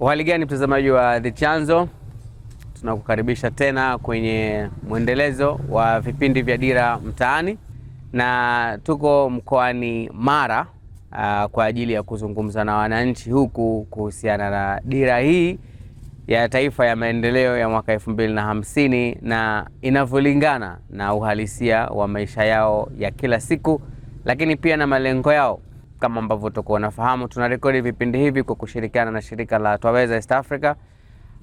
Uhali gani mtazamaji wa The Chanzo, tunakukaribisha tena kwenye mwendelezo wa vipindi vya Dira Mtaani, na tuko mkoani Mara kwa ajili ya kuzungumza na wananchi huku kuhusiana na dira hii ya taifa ya maendeleo ya mwaka 2050 na inavyolingana na uhalisia wa maisha yao ya kila siku, lakini pia na malengo yao. Kama ambavyo tutakuwa nafahamu, tunarekodi vipindi hivi kwa kushirikiana na shirika la Twaweza East Africa,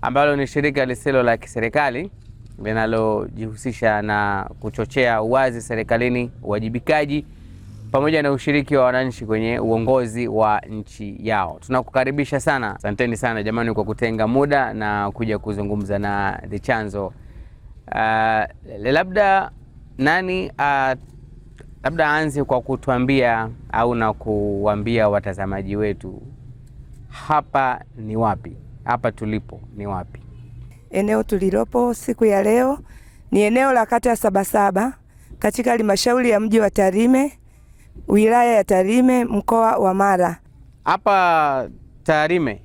ambalo ni shirika lisilo la kiserikali linalojihusisha na kuchochea uwazi serikalini, uwajibikaji pamoja na ushiriki wa wananchi kwenye uongozi wa nchi yao. Tunakukaribisha sana. Asanteni sana jamani kwa kutenga muda na kuja kuzungumza na The Chanzo. Labda nani labda aanze kwa kutuambia au na kuambia watazamaji wetu, hapa ni wapi? Hapa tulipo ni wapi? Eneo tulilopo siku ya leo ni eneo la kata ya Sabasaba katika halmashauri ya mji wa Tarime, wilaya ya Tarime, mkoa wa Mara. Hapa Tarime,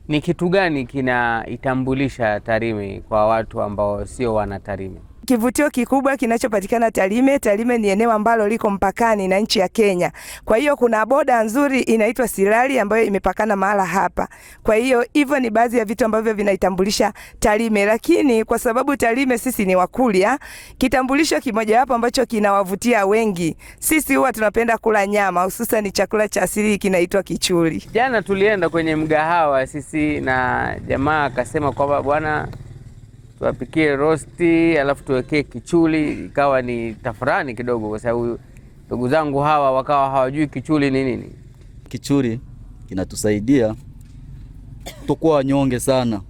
ni kitu gani kinaitambulisha Tarime kwa watu ambao sio wana Tarime? Kivutio kikubwa kinachopatikana Tarime, Tarime ni eneo ambalo liko mpakani na nchi ya Kenya. Kwa hiyo kuna boda nzuri inaitwa Sirari ambayo imepakana mahala hapa. Kwa hiyo hivyo ni baadhi ya vitu ambavyo vinaitambulisha Tarime, lakini kwa sababu Tarime sisi ni Wakurya, kitambulisho kimoja hapo ambacho kinawavutia wengi. Sisi huwa tunapenda kula nyama, hususan chakula cha asili kinaitwa kichuli. Jana tulienda kwenye mgahawa sisi na jamaa akasema kwamba bwana, tuwapikie rosti alafu tuwekee kichuli. Ikawa ni tafurani kidogo kwa sababu ndugu zangu hawa wakawa hawajui kichuli ni nini. Kichuli kinatusaidia kutokuwa wanyonge sana.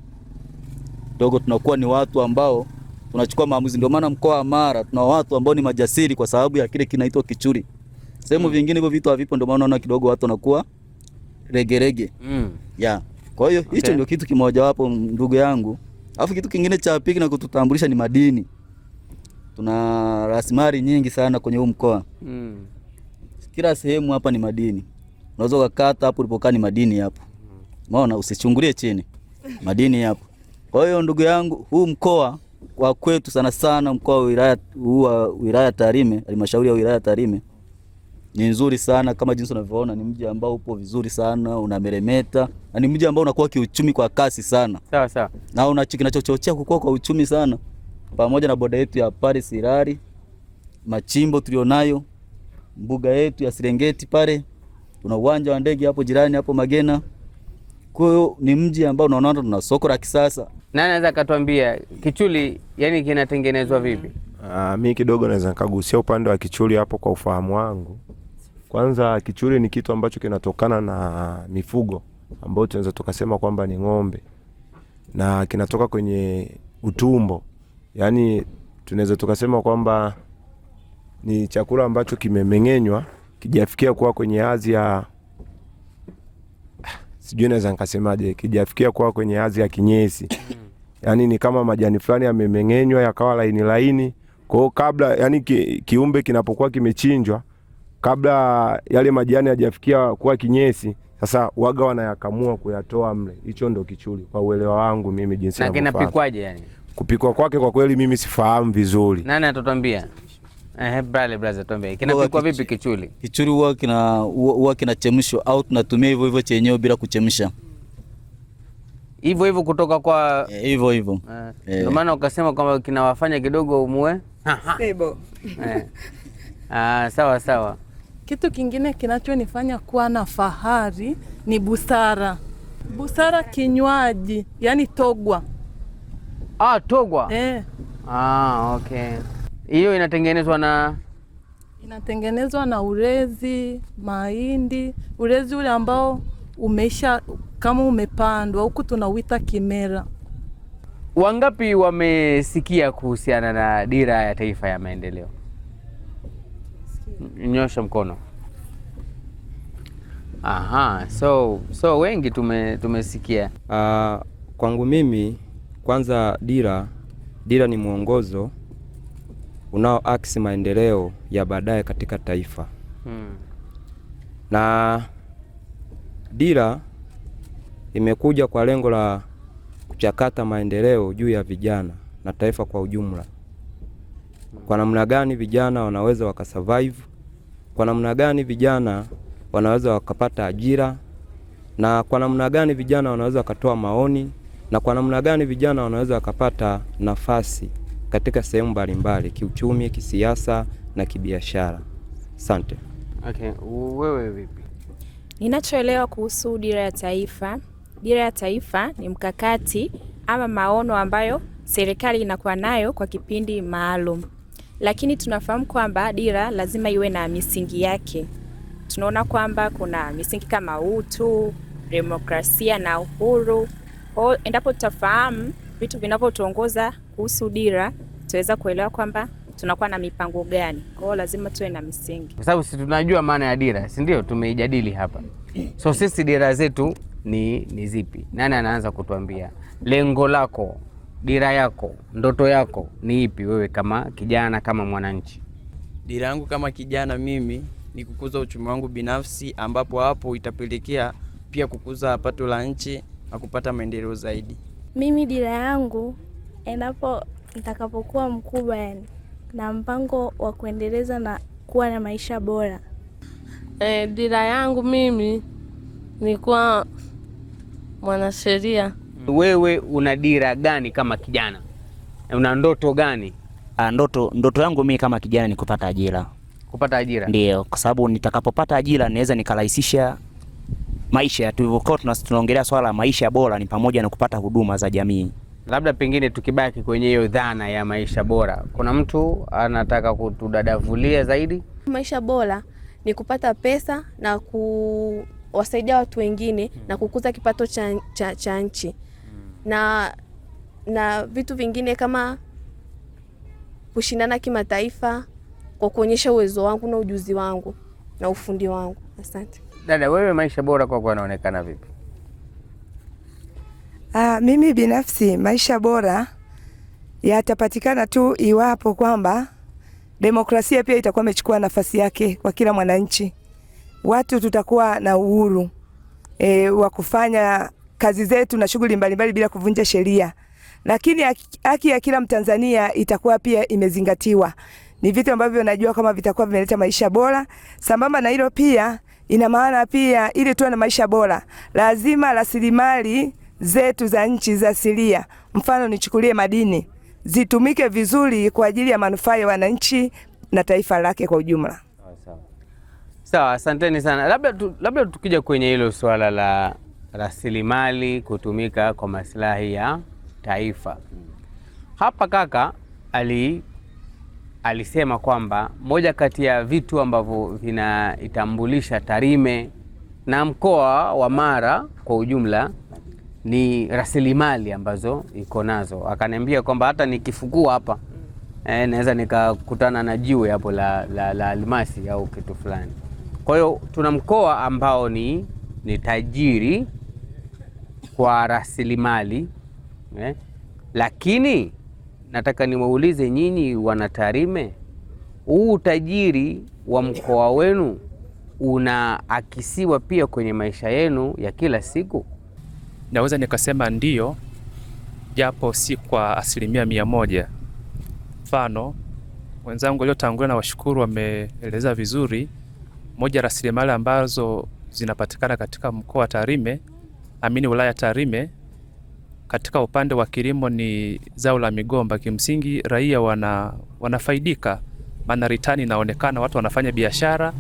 Dogo tunakuwa ni watu ambao tunachukua maamuzi. Ndio maana mkoa wa Mara tuna watu ambao ni majasiri kwa sababu ya kile kinaitwa kichuli. Sehemu vingine hivyo vitu havipo, ndio maana unaona kidogo watu wanakuwa regerege. Yeah. Kwa hiyo hicho ndio kitu kimoja wapo ndugu yangu. Alafu kitu kingine cha pili na kututambulisha ni madini. Tuna rasilimali nyingi sana kwenye huu mkoa. Kila sehemu hapa ni madini. Unaweza ukakata hapo ulipokaa ni madini hapo. Umeona, usichungulie chini. Madini hapo. Kwa hiyo ndugu yangu, huu mkoa wa kwetu sana sana, mkoa wa wilaya Tarime, halmashauri ya wilaya Tarime, ni nzuri sana kama jinsi unavyoona. Ni mji ambao upo vizuri sana, unameremeta, na ni mji ambao unakuwa kiuchumi kwa kasi sana. Sawa sawa. Na kinachochochea kukua kwa uchumi sana, pamoja na boda yetu ya pale Sirari, machimbo tulionayo, mbuga yetu ya Serengeti pale, tuna uwanja wa ndege hapo jirani hapo Magena. Kwa hiyo ni mji ambao unaona tuna soko la kisasa. Nani anaweza katuambia kichuli yani kinatengenezwa vipi? Mimi kidogo naweza nikagusia upande wa kichuli hapo kwa ufahamu wangu. Kwanza kichuli ni kitu ambacho kinatokana na mifugo ambao tunaweza tukasema kwamba ni ng'ombe, na kinatoka kwenye utumbo. Yaani tunaweza tukasema kwamba ni chakula ambacho kimemeng'enywa, kijafikia kuwa kwenye hadhi ya sijui naweza nikasemaje, kijafikia kuwa kwenye hadhi ya kinyesi. Yaani ni kama majani fulani yamemeng'enywa yakawa laini laini. Kwa hiyo kabla, yani kiumbe kinapokuwa kimechinjwa, kabla yale majani hajafikia kuwa kinyesi, sasa waga wanayakamua kuyatoa mle. Hicho ndio kichuli kwa uelewa wangu mimi jinsi na kinapikwaje yani? Kupikwa kwake kwa kweli mimi sifahamu vizuri. Nani atatuambia? Brother tuambie. Kinapikwa vipi kichuli? Kichuli huwa kinachemshwa au tunatumia hivyo hivyo chenyewe bila kuchemsha. Hivyo hivyo kutoka kwa hivyo hivyo. Ndio maana ukasema kwamba kinawafanya kidogo umue. Sebo. Sawa sawa. Kitu kingine kinachonifanya kuwa na fahari ni busara. Busara kinywaji, yani togwa. Togwa? Okay. Hiyo inatengenezwa na ulezi, mahindi, ulezi ule ambao umeisha kama umepandwa, huku tunauita kimera. Wangapi wamesikia kuhusiana na dira ya taifa ya maendeleo? Nyosha mkono. So wengi tumesikia. Kwangu mimi kwanza dira ni mwongozo unaoakisi maendeleo ya baadaye katika taifa. Na dira imekuja kwa lengo la kuchakata maendeleo juu ya vijana na taifa kwa ujumla. Kwa namna gani vijana wanaweza wakasurvive, kwa namna gani vijana wanaweza wakapata ajira, na kwa namna gani vijana wanaweza wakatoa maoni, na kwa namna gani vijana wanaweza wakapata nafasi katika sehemu mbalimbali, kiuchumi, kisiasa na kibiashara. Asante. Okay, wewe vipi? Ninachoelewa kuhusu dira ya taifa, dira ya taifa ni mkakati ama maono ambayo serikali inakuwa nayo kwa kipindi maalum. Lakini tunafahamu kwamba dira lazima iwe na misingi yake. Tunaona kwamba kuna misingi kama utu, demokrasia na uhuru. Endapo tutafahamu vitu vinavyotuongoza kuhusu dira, tutaweza kuelewa kwamba tunakuwa na mipango gani. Kwa hiyo lazima tuwe na misingi. Kwa sababu sisi tunajua maana ya dira, si ndio? Tumeijadili hapa. So sisi dira zetu ni zipi? Nani anaanza kutuambia? Lengo lako, dira yako, ndoto yako ni ipi wewe kama kijana, kama mwananchi? Dira yangu kama kijana mimi ni kukuza uchumi wangu binafsi, ambapo hapo itapelekea pia kukuza pato la nchi na kupata maendeleo zaidi. Mimi dira yangu endapo nitakapokuwa mkubwa, yani na mpango wa kuendeleza na kuwa na maisha bora. Dira yangu mimi ni kuwa mwanasheria. Wewe una dira gani kama kijana? Una ndoto gani? Ndoto yangu mimi kama kijana ni kupata ajira. Kupata ajira? Ndio, kwa sababu nitakapopata ajira naweza nikarahisisha maisha. Tulivyokuwa tunaongelea swala la maisha bora ni pamoja na kupata huduma za jamii. Labda pengine tukibaki kwenye hiyo dhana ya maisha bora, kuna mtu anataka kutudadavulia zaidi? Maisha bora ni kupata pesa na kuwasaidia watu wengine na kukuza kipato cha nchi. Na vitu vingine kama kushindana kimataifa kwa kuonyesha uwezo wangu na ujuzi wangu na ufundi wangu. Asante. Dada, wewe maisha bora kwako yanaonekana vipi? Mimi binafsi maisha bora yatapatikana tu iwapo kwamba demokrasia pia itakuwa imechukua nafasi yake kwa kila mwananchi. Watu tutakuwa na uhuru wa kufanya kazi zetu na shughuli mbalimbali bila kuvunja sheria. Lakini haki ya kila Mtanzania itakuwa pia imezingatiwa. Ni vitu ambavyo najua kama vitakuwa vimeleta maisha bora. Sambamba na hilo pia ina maana pia ili tuwe na maisha bora lazima rasilimali zetu za nchi za asilia, mfano nichukulie madini, zitumike vizuri kwa ajili ya manufaa ya wananchi na taifa lake kwa ujumla. Sawa, asanteni sana. Labda tukija kwenye hilo swala la rasilimali kutumika kwa maslahi ya taifa. Hapa kaka alisema kwamba moja kati ya vitu ambavyo vinaitambulisha Tarime na mkoa wa Mara kwa ujumla ni rasilimali ambazo iko nazo. Akaniambia kwamba hata nikifukua hapa naweza nikakutana na jiwe hapo la almasi au kitu fulani. Kwa hiyo tuna mkoa ambao ni tajiri kwa rasilimali, lakini nataka niwaulize nyinyi wana Tarime, huu utajiri wa mkoa wenu unaakisiwa pia kwenye maisha yenu ya kila siku? Naweza nikasema ndio, japo si kwa 100%. Mfano, wenzangu waliotangulia na washukuru wameeleza vizuri. Moja rasilimali ambazo zinapatikana katika mkoa wa Tarime, wilaya Tarime, katika upande wa kilimo ni zao la migomba. Kimsingi raia wanafaidika, maana ritani inaonekana, watu wanafanya biashara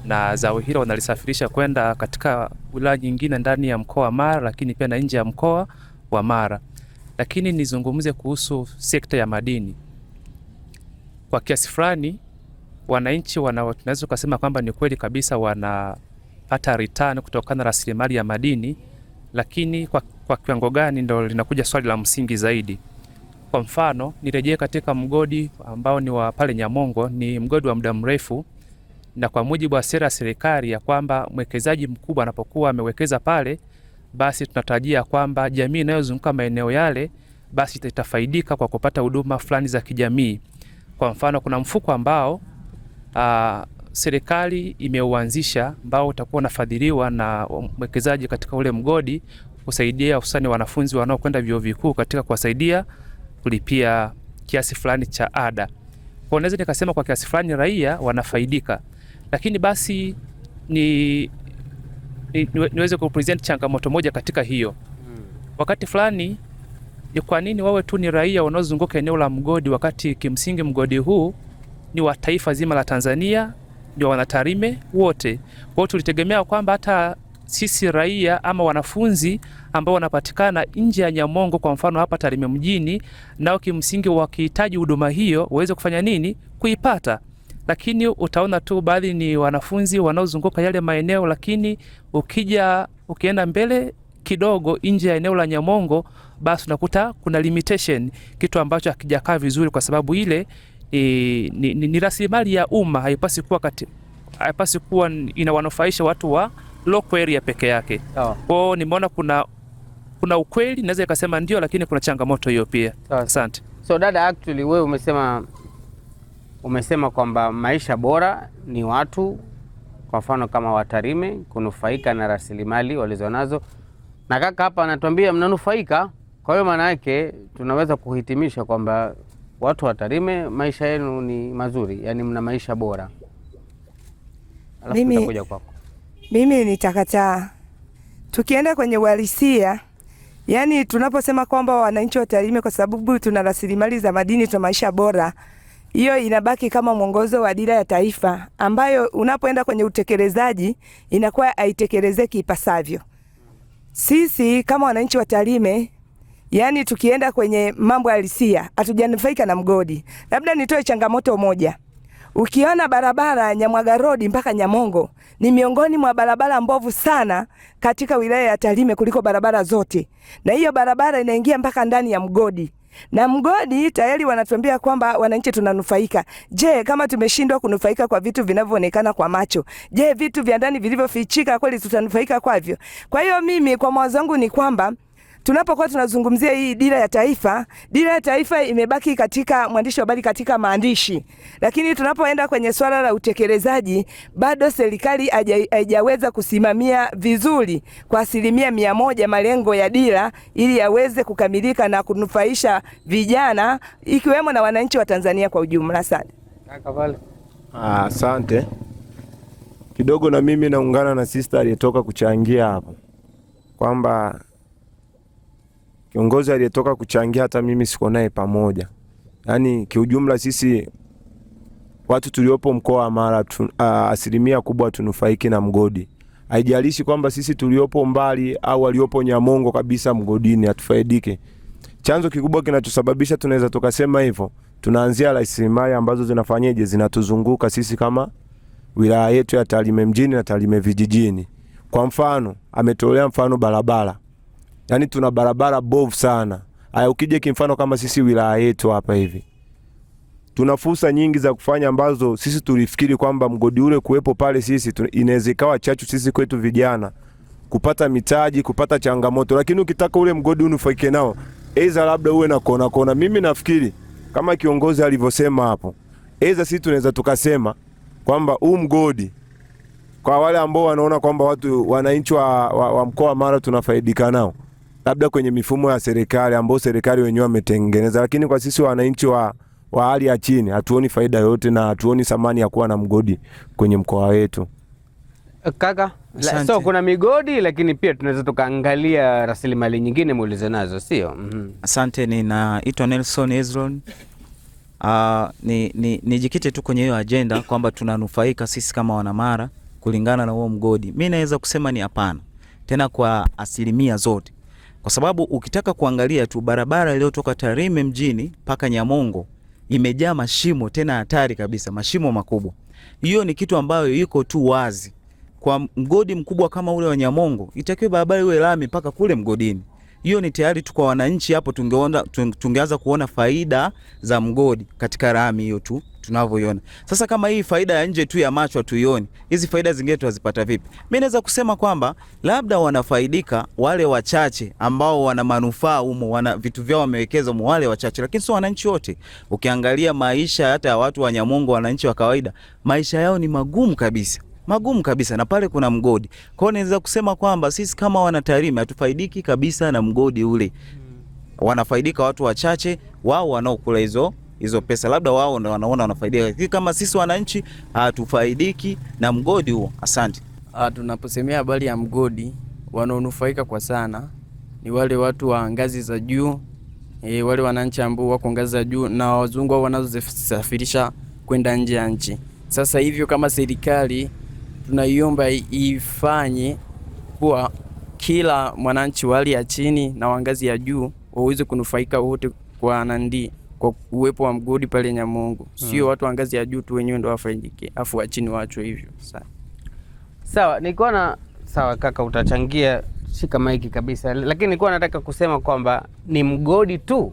na zao hilo wanalisafirisha kwenda katika wilaya nyingine ndani ya mkoa wa Mara, lakini pia na nje ya mkoa wa Mara. Lakini nizungumze kuhusu sekta ya madini. Kwa kiasi fulani wananchi tunaweza kusema kwamba ni kweli kabisa wanapata return kutokana na rasilimali ya madini, lakini kwa kiwango gani ndo linakuja swali la msingi zaidi. Kwa mfano, nirejee katika mgodi ambao ni wa pale Nyamongo, ni mgodi wa muda mrefu, na kwa mujibu wa sera ya serikali ya kwamba mwekezaji mkubwa anapokuwa amewekeza pale, basi tunatarajia kwamba jamii inayozunguka maeneo yale basi itafaidika kwa kupata huduma fulani za kijamii. Kwa mfano, kuna mfuko ambao serikali imeuanzisha ambao utakuwa unafadhiliwa na mwekezaji katika ule mgodi kusaidia hususani wanafunzi wanaokwenda vyuo vikuu katika kuwasaidia kulipia kiasi fulani cha ada. Kwa naweza nikasema kwa kiasi fulani raia wanafaidika, lakini basi niweze kupresent changamoto moja katika hiyo. Wakati fulani ni kwa nini wawe tu ni raia wanaozunguka eneo la mgodi, wakati kimsingi mgodi huu ni wa taifa zima la Tanzania, ni wa Wanatarime wote. Kwa hiyo tulitegemea kwamba hata sisi raia ama wanafunzi ambao wanapatikana nje ya Nyamongo, kwa mfano hapa Tarime mjini, nao kimsingi wakihitaji huduma hiyo waweze kufanya nini? Kuipata. Lakini utaona tu baadhi ni wanafunzi wanaozunguka yale maeneo, lakini ukienda mbele kidogo nje ya eneo la Nyamongo, basi unakuta kuna limitation, kitu ambacho hakijakaa vizuri, kwa sababu ile ni rasilimali ya umma, haipasi kuwa inawanufaisha watu wa local area peke yake. Kwa nimeona kuna ukweli, naweza ikasema ndio, lakini kuna changamoto hiyo pia. Asante. So dada, actually wewe umesema kwamba maisha bora ni watu kwa mfano kama Watarime kunufaika na rasilimali walizonazo, na kaka hapa anatuambia mnanufaika. Kwa hiyo maana yake tunaweza kuhitimisha kwamba watu wa Tarime maisha yenu ni mazuri, yani mna maisha bora. Alafu tutakuja kwako. Mimi nitakataa. Tukienda kwenye uhalisia, yani tunaposema kwamba wananchi wa Tarime kwa sababu tuna rasilimali za madini tuna maisha bora, hiyo inabaki kama mwongozo wa dira ya taifa ambayo unapoenda kwenye utekelezaji inakuwa haitekelezeki ipasavyo. Sisi kama wananchi wa Tarime, yani tukienda kwenye mambo halisia, hatujanufaika na mgodi. Labda nitoe changamoto moja. Ukiona barabara Nyamwaga Road mpaka Nyamongo ni miongoni mwa barabara mbovu sana katika wilaya ya Tarime kuliko barabara zote. Na hiyo barabara inaingia mpaka ndani ya mgodi. Na mgodi tayari wanatuambia kwamba wananchi tunanufaika. Je, kama tumeshindwa kunufaika kwa vitu vinavyoonekana kwa macho, je, vitu vya ndani vilivyofichika kweli tutanufaika kwavyo? Kwa hiyo mimi kwa mawazo yangu ni kwamba tunapokuwa tunazungumzia hii dira ya taifa imebaki katika mwandishi wa habari katika maandishi. Lakini tunapoenda kwenye swala la utekelezaji, bado serikali haijaweza kusimamia vizuri kwa 100% malengo ya dira ili yaweze kukamilika na kunufaisha vijana ikiwemo na wananchi wa Tanzania kwa ujumla sana. Asante. Kidogo na mimi naungana na sister aliyetoka kuchangia hapo kwamba kiongozi aliyetoka kuchangia hata mimi siko naye pamoja. Yaani kiujumla sisi watu tuliopo mkoa wa Mara asilimia kubwa tunufaiki na mgodi. Haijalishi kwamba sisi tuliopo mbali au waliopo Nyamongo kabisa mgodini hatufaidike. Chanzo kikubwa kinachosababisha tunaweza tukasema hivyo, tunaanzia rasilimali ambazo zinafanyaje zinatuzunguka sisi kama wilaya yetu ya Tarime mjini na Tarime vijijini. Kwa mfano, ametolea mfano barabara. Yani tuna barabara bovu sana. Haya, ukija kimfano kama sisi wilaya yetu hapa hivi, tuna fursa nyingi za kufanya ambazo sisi tulifikiri kwamba mgodi ule kuwepo pale sisi inaweza ikawa chachu sisi kwetu vijana kupata mitaji, kupata changamoto. Lakini ukitaka ule mgodi unufaike nao, aidha labda uwe na kona. Mimi nafikiri kama kiongozi alivyosema hapo, aidha sisi tunaweza tukasema kwamba huu mgodi kwa wale ambao wanaona kwamba wananchi wa mkoa wa Mara tunafaidika nao, labda kwenye mifumo ya serikali ambao serikali wenyewe wametengeneza, lakini kwa sisi wananchi wa hali ya chini hatuoni faida yote na hatuoni thamani ya kuwa na mgodi kwenye mkoa wetu. Kaka, so kuna migodi lakini pia tunaweza tukaangalia rasilimali nyingine muulize nazo, sio? Asante, ninaitwa Nelson Ezron. Nijikite tu kwenye hiyo agenda kwamba tunanufaika sisi kama Wanamara kulingana na huo mgodi. Mimi naweza kusema ni hapana. Tena kwa asilimia zote. Kwa sababu ukitaka kuangalia tu barabara iliyotoka Tarime mjini mpaka Nyamongo imejaa mashimo, tena hatari kabisa, mashimo makubwa. Hiyo ni kitu ambayo iko tu wazi. Kwa mgodi mkubwa kama ule wa Nyamongo, itakiwa barabara iwe lami mpaka kule mgodini. Hiyo ni tayari tu kwa wananchi hapo tungeanza kuona faida za mgodi katika lami hiyo tu tunavyoiona. Sasa kama hii faida ya nje tu ya macho hatuioni, hizi faida zingine tutazipata vipi? Mimi naweza kusema kwamba labda wanafaidika wale wachache ambao wana manufaa humo, wana vitu vyao wamewekeza humo, wale wachache, lakini sio wananchi wote. Ukiangalia maisha hata ya watu wa Nyamongo, wananchi wa kawaida, maisha yao ni magumu kabisa. magumu kabisa, na pale kuna mgodi. Kwa hiyo naweza kusema kwamba sisi kama wana Tarime hatufaidiki kabisa na mgodi ule. Wanafaidika watu wachache, wao wanaokula hizo pesa, labda wao ndio wanaona wanafaidika, lakini kama sisi wananchi hatufaidiki na mgodi huo. Asante. Tunaposemea habari ya mgodi, wanaonufaika kwa sana ni wale watu wa ngazi za juu, wale wananchi ambao wako ngazi za juu na wazungu wao wanazosafirisha kwenda nje ya nchi. Sasa hivyo kama serikali tunaiomba ifanye kuwa kila mwananchi wa hali ya chini na wa ngazi ya juu waweze kunufaika wote kwa kwa uwepo wa mgodi pale Nyamongo. Sio watu wa ngazi ya juu tu wenyewe ndio wafaidike, afu wa chini waachwe hivyo. Sawa, nilikuwa na sawa kaka, utachangia, shika maiki kabisa. Lakini nilikuwa nataka kusema kwamba ni mgodi tu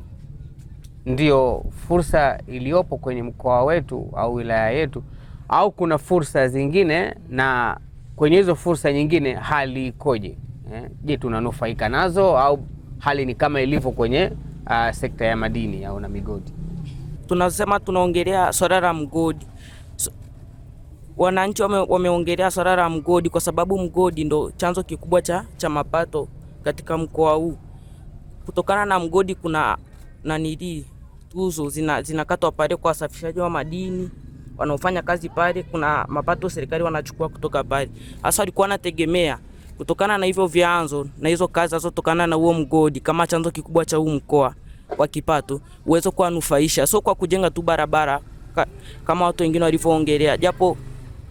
ndio fursa iliyopo kwenye mkoa wetu au wilaya yetu, au kuna fursa zingine, na kwenye hizo fursa nyingine hali ikoje? Je, tunanufaika nazo au hali ni kama ilivyo kwenye sekta ya madini au na migodi? Tunasema tunaongelea swala la mgodi. Wananchi wameongelea swala la mgodi kwa sababu mgodi ndo chanzo kikubwa cha mapato katika mkoa huu. Kutokana na mgodi kuna tuzo zinakatwa pale kwa wasafishaji wa madini wanaofanya kazi pale, kuna mapato serikali wanachukua kutoka pale. Hasa walikuwa wanategemea kutokana na hivyo vyanzo na hizo kazi zinazotokana na huo mgodi kama chanzo kikubwa cha huu mkoa wa kipato uwezo kuwanufaisha, sio kwa kujenga tu barabara kama watu wengine walivyoongelea, japo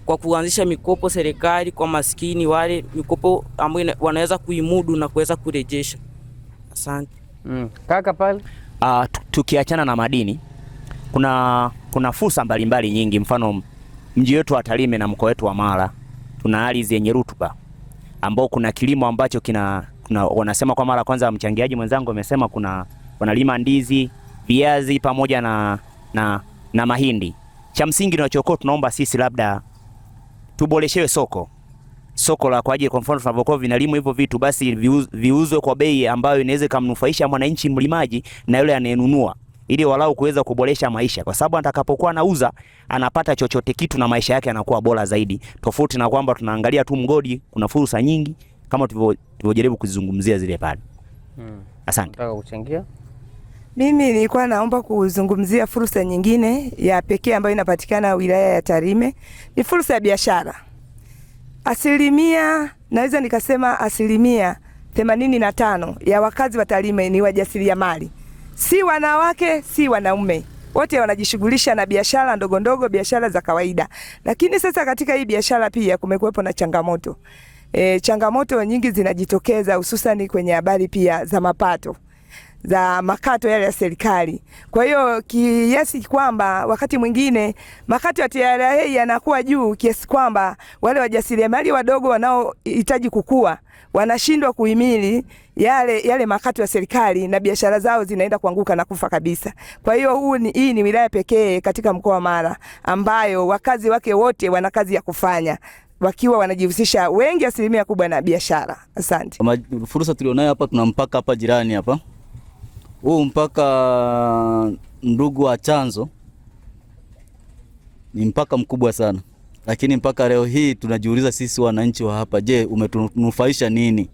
kwa kuanzisha mikopo serikali kwa maskini, wale mikopo ambayo wanaweza kuimudu na kuweza kurejesha. Asante. Kaka pale, tukiachana na madini, kuna fursa mbalimbali nyingi. Mfano mji wetu wa Tarime na mkoa wetu wa Mara tuna ardhi yenye rutuba ambao kuna kilimo ambacho wanasema kwa mara kwanza, mchangiaji mwenzangu amesema wanalima ndizi, viazi pamoja na mahindi. Cha msingi tunachokuwa tunaomba sisi labda tuboreshewe soko la kwa ajili, kwa mfano tunavyokuwa vinalimwa hivyo vitu, basi viuzwe kwa bei ambayo inaweza kumnufaisha mwananchi mlimaji na yule anayenunua, ili walau kuweza kuboresha maisha, kwa sababu atakapokuwa anauza anapata chochote kitu na maisha yake yanakuwa bora zaidi, tofauti na kwamba tunaangalia tu mgodi. Kuna fursa nyingi kama tulivyojaribu kuzungumzia zile pale. Asante. Nataka kuchangia. Mimi nilikuwa naomba kuzungumzia fursa nyingine ya pekee ambayo inapatikana wilaya ya Tarime, ni fursa ya biashara. Naweza nikasema 85% ya wakazi wa Tarime ni wajasiriamali. Si wanawake, si wanaume. Wote wanajishughulisha na biashara ndogo ndogo, biashara za kawaida. Lakini sasa katika hii biashara pia kumekuwepo na changamoto. Changamoto nyingi zinajitokeza, hususan kwenye habari pia za mapato, za makato yale ya serikali. Kwa hiyo kiasi kwamba wakati mwingine makato ya TRA yanakuwa juu kiasi kwamba wale wajasiriamali wadogo wanaohitaji kukua wanashindwa kuhimili yale makato ya serikali na biashara zao zinaenda kuanguka na kufa kabisa. Kwa hiyo hii ni wilaya pekee katika mkoa wa Mara ambayo wakazi wake wote wana kazi ya kufanya, wakiwa wanajihusisha wengi 100% kubwa na biashara. Asante. Fursa tulionayo hapa, tuna mpaka hapa jirani hapa. Huu mpaka ndugu wa chanzo ni mpaka mkubwa sana, lakini mpaka leo hii tunajiuliza sisi wananchi wa hapa, je, umetunufaisha nini?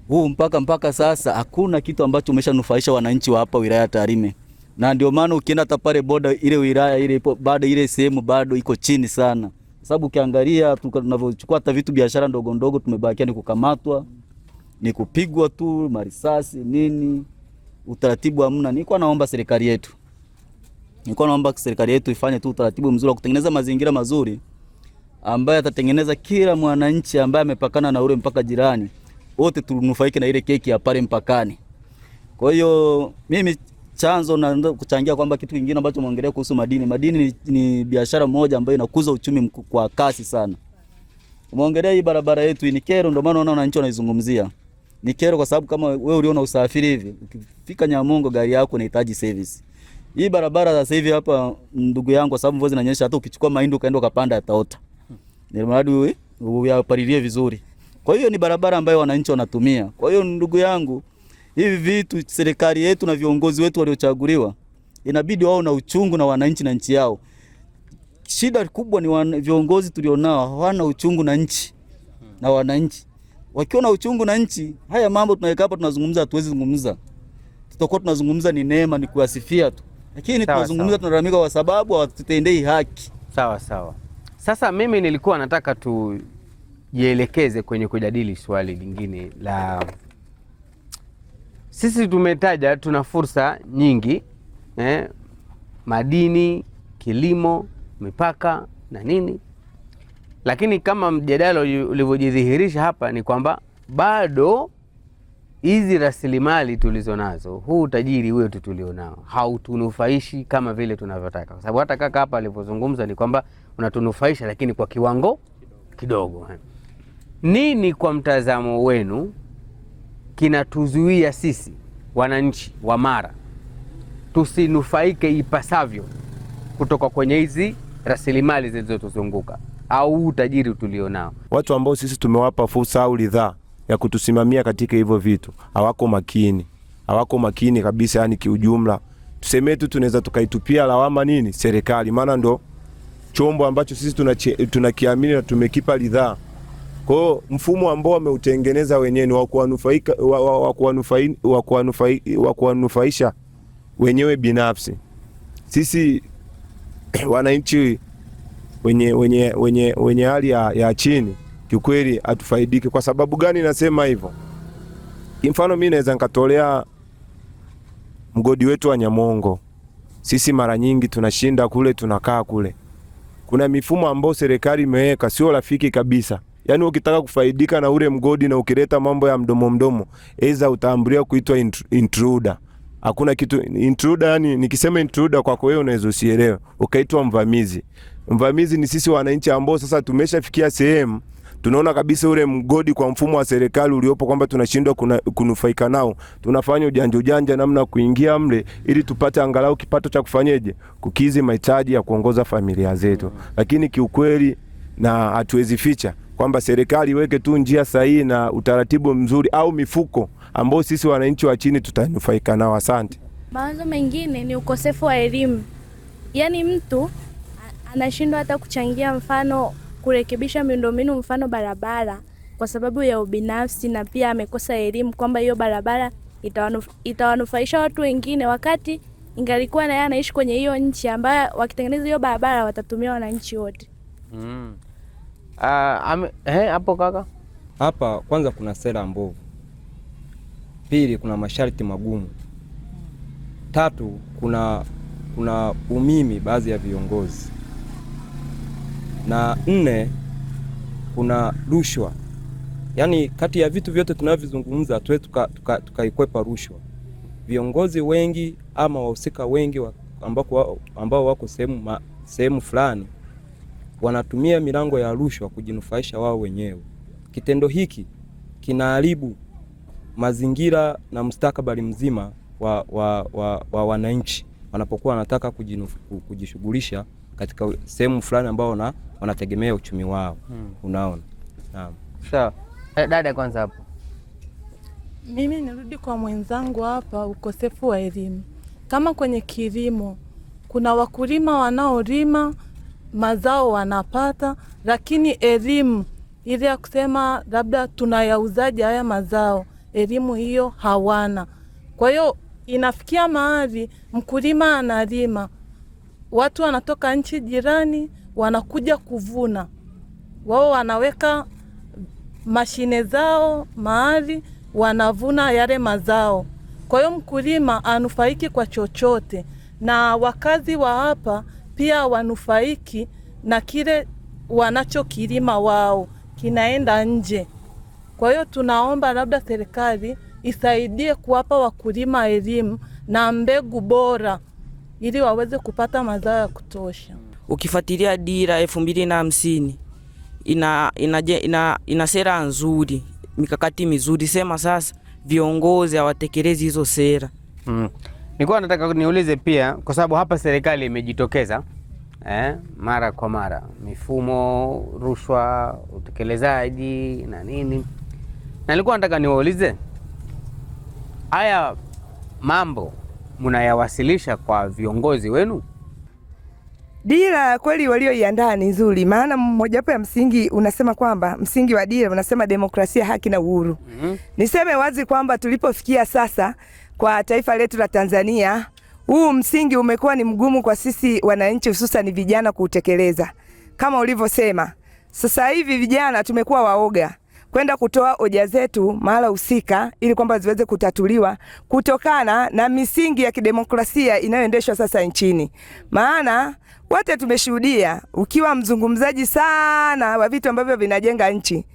Huu mpaka sasa hakuna kitu ambacho umeshanufaisha wananchi wa hapa wilaya Tarime. Na ndio maana ukienda hata pale boda ile wilaya ile ipo bado, ile sehemu bado iko chini sana. Sababu ukiangalia tunavyochukua hata vitu biashara ndogo ndogo, tumebakia ni kukamatwa, ni kupigwa tu marisasi nini, utaratibu hamna. Nilikuwa naomba serikali yetu ifanye tu utaratibu mzuri wa kutengeneza mazingira mazuri ambaye atatengeneza kila mwananchi ambaye amepakana na ule mpaka jirani wote tunufaike na ile keki ya pale mpakani. Kwa hiyo mimi chanzo na kuchangia kwamba kitu kingine ambacho muongelea kuhusu madini ni biashara moja ambayo inakuza uchumi kwa kasi sana. Muongelea hii barabara yetu ni kero, ndio maana unaona wananchi wanaizungumzia. Ni kero kwa sababu kama wewe uliona usafiri hivi, ukifika Nyamongo gari yako inahitaji service. Hii barabara sasa hivi hapa ndugu yangu, kwa sababu mvua zinanyesha, hata ukichukua mahindi ukaenda ukapanda yataota. Ni mradi uyapalilie vizuri. Kwa hiyo ni barabara ambayo wananchi wanatumia. Kwa hiyo ndugu yangu, hivi vitu serikali yetu na viongozi wetu waliochaguliwa inabidi wao na uchungu na wananchi na nchi yao. shida kubwa ni viongozi tulionao hawana uchungu na nchi na wananchi. Wakiwa na uchungu na nchi, haya mambo tunaweka hapa tunazungumza hatuwezi zungumza. Tutakuwa tunazungumza ni neema, ni kuasifia tu. Lakini tunazungumza tunalalamika kwa sababu hawatutendei haki. Sawa sawa. Sasa mimi nilikuwa nataka tujielekeze kwenye kujadili swali lingine la sisi tumetaja tuna fursa nyingi, madini, kilimo, mipaka na nini. Lakini kama mjadala ulivyojidhihirisha hapa ni kwamba bado hizi rasilimali tulizonazo, huu utajiri wetu tulionao hautunufaishi kama vile tunavyotaka. Kwa sababu hata kaka hapa alivyozungumza ni kwamba unatunufaisha lakini kwa kiwango kidogo. Nini kwa mtazamo wenu kinatuzuia sisi wananchi wa Mara tusinufaike ipasavyo kutoka kwenye hizi rasilimali zilizotuzunguka au utajiri tulionao? Watu ambao sisi tumewapa fursa au ridhaa ya kutusimamia katika hivyo vitu hawako makini kabisa. Yani kiujumla tuseme tu tunaweza tukaitupia lawama nini serikali, maana ndo chombo ambacho sisi tunakiamini na tumekipa ridhaa. Kwa hiyo mfumo ambao wameutengeneza wenyewe ni wa kuwanufaisha wenyewe binafsi. Sisi wananchi wenye hali ya chini kiukweli atufaidike. Kwa sababu gani nasema hivyo? Mfano mimi naweza nikatolea mgodi wetu wa Nyamongo. Sisi mara nyingi tunashinda kule, tunakaa kule. Kuna mifumo ambayo serikali imeweka sio rafiki kabisa. Yaani ukitaka kufaidika na ule mgodi na ukileta mambo ya mdomo, aidha utaambiwa kuitwa intruder. Hakuna kitu intruder, yani nikisema intruder kwako wewe unaweza usielewe, ukaitwa mvamizi. Mvamizi ni sisi wananchi ambao sasa tumeshafikia sehemu tunaona kabisa ule mgodi kwa mfumo wa serikali uliopo kwamba tunashindwa kunufaika nao. Tunafanya ujanja namna kuingia mle ili tupate angalau kipato cha kufanyeje, kukizi mahitaji ya kuongoza familia zetu. Lakini kiukweli na hatuwezi ficha kwamba serikali iweke tu njia sahihi na utaratibu mzuri au mifuko ambao sisi wananchi wa chini tutanufaika nao. Asante. Mawazo mengine ni ukosefu wa elimu. Yaani mtu anashindwa hata kuchangia, mfano kurekebisha miundombinu, mfano barabara, kwa sababu ya ubinafsi, na pia amekosa elimu kwamba hiyo barabara itawanufaisha watu wengine, wakati ingalikuwa na yeye anaishi kwenye hiyo nchi ambayo wakitengeneza hiyo barabara watatumia wananchi wote. Hapo kaka, hapa kwanza kuna sera mbovu, pili kuna masharti magumu, tatu kuna umimi baadhi ya viongozi, na nne kuna rushwa. Yaani kati ya vitu vyote tunavyozungumza tuwe tukaikwepa rushwa. Viongozi wengi ama wahusika wengi ambao wako sehemu fulani wanatumia milango ya rushwa kujinufaisha wao wenyewe. Kitendo hiki kinaharibu mazingira na mustakabali mzima wa wananchi wanapokuwa wanataka kujishughulisha katika sehemu fulani ambao wanategemea uchumi wao. Unaona? Naam. Sawa. Dada kwanza hapo. Mimi nirudi kwa mwenzangu hapa, ukosefu wa elimu. Kama kwenye kilimo, kuna wakulima wanaolima, mazao wanapata, lakini elimu ile ya kusema labda tunayauzaje haya mazao, elimu hiyo hawana. Kwa hiyo inafikia mahali mkulima analima, watu wanatoka nchi jirani wanakuja kuvuna, wao wanaweka mashine zao mahali wanavuna yale mazao. Kwa hiyo mkulima anufaiki kwa chochote, na wakazi wa hapa pia wanufaiki na kile wanachokilima wao kinaenda nje. Kwa hiyo tunaomba labda serikali isaidie kuwapa wakulima elimu na mbegu bora ili waweze kupata mazao ya kutosha. Ukifuatilia dira 2050 ina sera nzuri, mikakati mizuri, sema sasa viongozi hawatekelezi hizo sera. Nilikuwa nataka niulize pia, kwa sababu hapa serikali imejitokeza mara kwa mara, mifumo, rushwa, utekelezaji na nini. Na nilikuwa nataka niwaulize, haya mambo mnayawasilisha kwa viongozi wenu? Dira kweli walioiandaa ni nzuri, maana mmojawapo ya msingi unasema kwamba msingi wa dira unasema demokrasia, haki na uhuru. Niseme wazi kwamba tulipofikia sasa kwa taifa letu la Tanzania, huu msingi umekuwa ni mgumu kwa sisi wananchi, hususan vijana kuutekeleza. Kama ulivyosema, sasa hivi vijana tumekuwa waoga kwenda kutoa hoja zetu mahala husika ili kwamba ziweze kutatuliwa kutokana na misingi ya kidemokrasia inayoendeshwa sasa nchini. Maana wote tumeshuhudia, ukiwa mzungumzaji sana wa vitu ambavyo vinajenga nchi,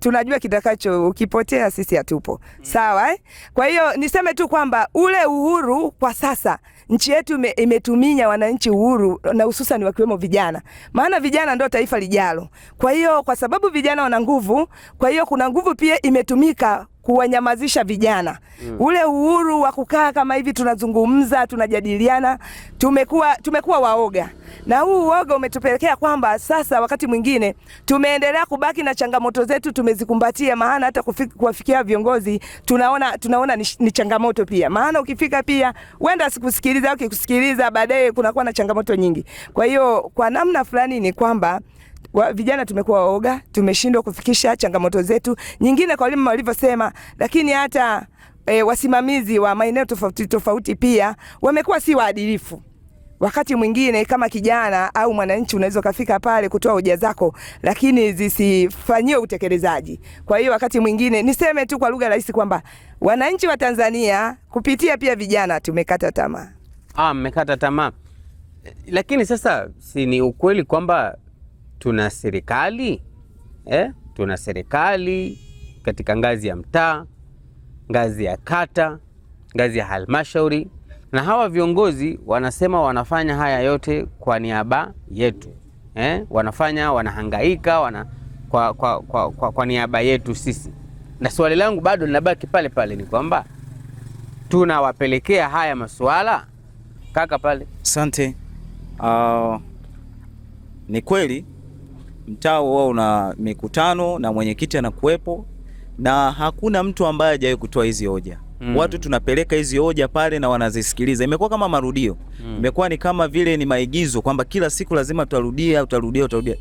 tunajua kitakacho, ukipotea sisi hatupo. Sawa Kwa hiyo niseme tu kwamba ule uhuru kwa sasa nchi yetu imetuminya wananchi uhuru, na hususan wakiwemo vijana. Maana vijana ndio taifa lijalo. Kwa hiyo kwa sababu vijana wana nguvu, kwa hiyo kuna nguvu pia imetumika kuwanyamazisha vijana. Ule uhuru wa kukaa kama hivi tunazungumza, tunajadiliana, tumekuwa waoga. Na huu uoga umetupelekea kwamba sasa wakati mwingine tumeendelea kubaki na changamoto zetu tumezikumbatia, maana hata kuwafikia viongozi tunaona ni changamoto pia. Maana ukifika pia wenda sikusikiliza, ukikusikiliza baadaye kunakuwa na changamoto nyingi. Kwa hiyo kwa namna fulani ni kwamba vijana tumekuwa waoga, tumeshindwa kufikisha changamoto zetu nyingine kwa walimu walivyosema, lakini hata wasimamizi wa maeneo tofauti pia wamekuwa si waadilifu. Wakati mwingine kama kijana au mwananchi unaweza kufika pale kutoa hoja zako, lakini zisifanyiwe utekelezaji. Kwa hiyo wakati mwingine niseme tu kwa lugha rahisi kwamba wananchi wa Tanzania kupitia pia vijana tumekata tamaa. Mmekata tamaa. Lakini sasa si ni ukweli kwamba tuna serikali tuna serikali katika ngazi ya mtaa, ngazi ya kata, ngazi ya halmashauri, na hawa viongozi wanasema wanafanya haya yote kwa niaba yetu. Wanahangaika kwa niaba yetu sisi. Na swali langu bado linabaki pale pale, ni kwamba tunawapelekea haya masuala kaka pale. Asante. Ni kweli mtaa wao una mikutano na mwenyekiti anakuepo, na hakuna mtu ambaye hajawahi kutoa hizi hoja. Watu tunapeleka hizi hoja pale na wanazisikiliza. Imekuwa kama marudio. Imekuwa ni kama vile ni maigizo kwamba kila siku lazima utarudia.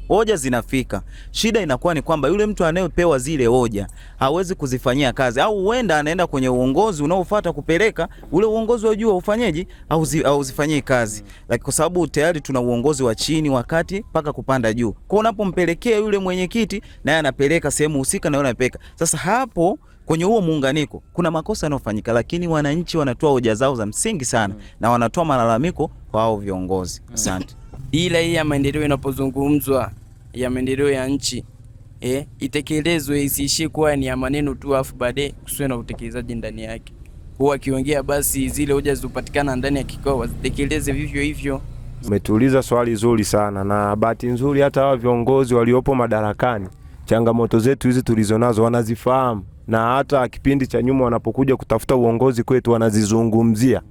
Hoja zinafika. Shida inakuwa ni kwamba yule mtu anayepewa zile hoja hawezi kuzifanyia kazi, au huenda anaenda kwenye uongozi unaofuata kupeleka ule uongozi wa juu ufanyeje au uzifanyie kazi. Lakini kwa sababu tayari tuna uongozi wa chini wakati paka kupanda juu. Kwa unapompelekea yule mwenyekiti naye anapeleka sehemu husika na yule anapeleka. Sasa hapo kwenye huo muunganiko kuna makosa yanayofanyika, lakini wananchi wanatoa hoja zao za msingi sana na wanatoa malalamiko kwa hao viongozi. Asante. Ila hii ya maendeleo inapozungumzwa, ya maendeleo ya nchi itekelezwe, isiishie kuwa ni ya maneno tu afu baadaye kusiwe na utekelezaji ndani yake. Huwa kiongea basi zile hoja zilizopatikana ndani ya kikao wazitekeleze vivyo hivyo. Umetuuliza swali zuri sana, na bahati nzuri hata hao viongozi waliopo madarakani changamoto zetu hizi tulizonazo wanazifahamu, na hata kipindi cha nyuma wanapokuja kutafuta uongozi kwetu wanazizungumzia.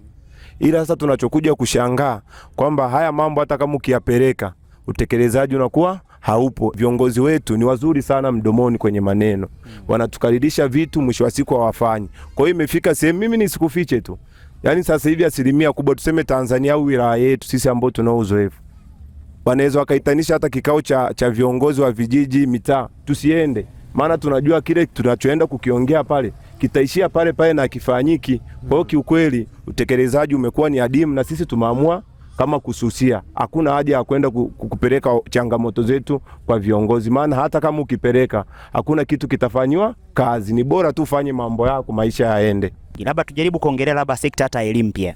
Ila sasa tunachokuja kushangaa kwamba haya mambo hata kama ukiyapeleka utekelezaji unakuwa haupo. Viongozi wetu ni wazuri sana mdomoni kwenye maneno, wanatukaribisha vitu, mwisho wa siku hawafanyi. Kwa hiyo imefika sehemu, mimi nisikufiche tu, yani sasa hivi asilimia kubwa tuseme Tanzania au wilaya yetu sisi ambao tunao uzoefu, wanaweza wakaitanisha hata kikao cha viongozi wa vijiji, mitaa, tusiende. Maana tunajua kile tunachoenda kukiongea pale kitaishia pale pale na kifanyiki. Kwa hiyo kiukweli utekelezaji umekuwa ni adimu, na sisi tumeamua kama kususia. Hakuna haja ya kwenda kupeleka changamoto zetu kwa viongozi, maana hata kama ukipeleka hakuna kitu kitafanywa kazi. Ni bora tu ufanye mambo yako, maisha yaende. Labda tujaribu kuongelea labda sekta hata elimu pia,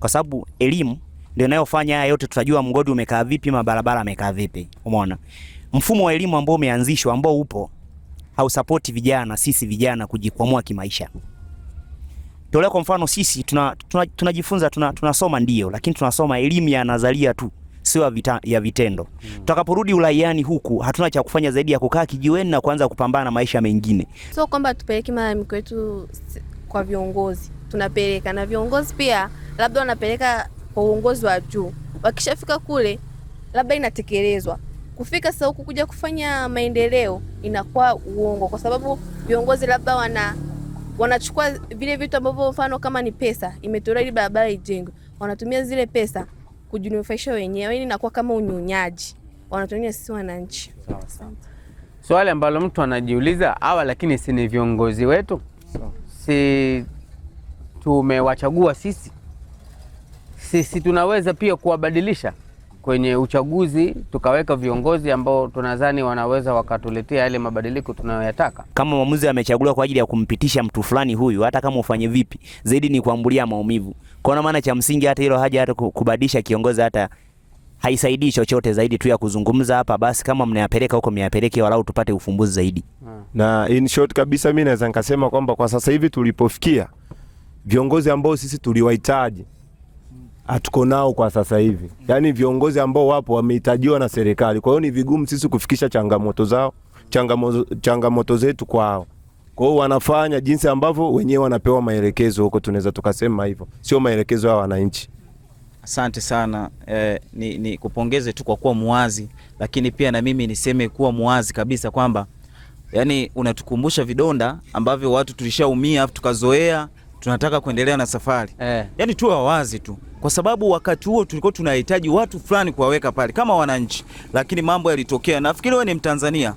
kwa sababu elimu ndio inayofanya haya yote. Tutajua mgodi umekaa vipi, mabarabara yamekaa vipi. Umeona mfumo wa elimu ambao umeanzishwa, ambao upo, hausapoti vijana, sisi vijana kujikwamua kimaisha. Tolea kwa mfano sisi tunajifunza, tunasoma ndio, lakini tunasoma elimu ya nadharia tu, sio ya vitendo. Tutakaporudi ulaiani huku hatuna cha kufanya zaidi ya kukaa kijiweni na kuanza kupambana na maisha mengine. Sio kwamba tupeleke malalamiko yetu kwa viongozi, tunapeleka na viongozi pia labda wanapeleka kwa uongozi wa juu. Wakishafika kule labda inatekelezwa. Kufika sasa huku kuja kufanya maendeleo inakuwa uongo, kwa sababu viongozi labda wanachukua vile vitu ambavyo mfano kama ni pesa imetolewa ili barabara ijengwe, wanatumia zile pesa kujinufaisha wenyewe, yani inakuwa kama unyonyaji wanatunia sisi wananchi. Sawa sawa. Swali ambalo mtu anajiuliza, lakini si ni viongozi wetu? Si tumewachagua sisi? Sisi tunaweza pia kuwabadilisha kwenye uchaguzi, tukaweka viongozi ambao tunadhani wanaweza wakatuletea yale mabadiliko tunayoyataka. Kama mwamuzi amechaguliwa kwa ajili ya kumpitisha mtu fulani huyu, hata kama ufanye vipi, zaidi ni kuambulia maumivu. Kwa maana cha msingi hata hilo haja hata kubadilisha kiongozi hata haisaidii chochote, zaidi tu ya kuzungumza hapa basi, kama mnayapeleka huko mnayapeleke walau tupate ufumbuzi zaidi. Na in short kabisa mimi naweza nikasema kwamba kwa sasa hivi tulipofikia, viongozi ambao sisi tuliwahitaji hatuko nao kwa sasa hivi. Yaani viongozi ambao wapo wamehitajiwa na serikali. Kwa hiyo ni vigumu sisi kufikisha changamoto zetu kwao. Kwa hiyo wanafanya jinsi ambavyo wenyewe wanapewa maelekezo huko, tunaweza tukasema hivyo. Sio maelekezo ya wananchi. Asante sana. Ni kupongeze tu kwa kuwa muwazi, lakini pia na mimi niseme kuwa muwazi kabisa kwamba yani unatukumbusha vidonda ambavyo watu tulishaumia tukazoea, tunataka kuendelea na safari. Yani tuwe wazi tu, kwa sababu wakati huo tulikuwa tunahitaji watu fulani kuwaweka pale kama wananchi, lakini mambo yalitokea. Nafikiri wewe ni Mtanzania.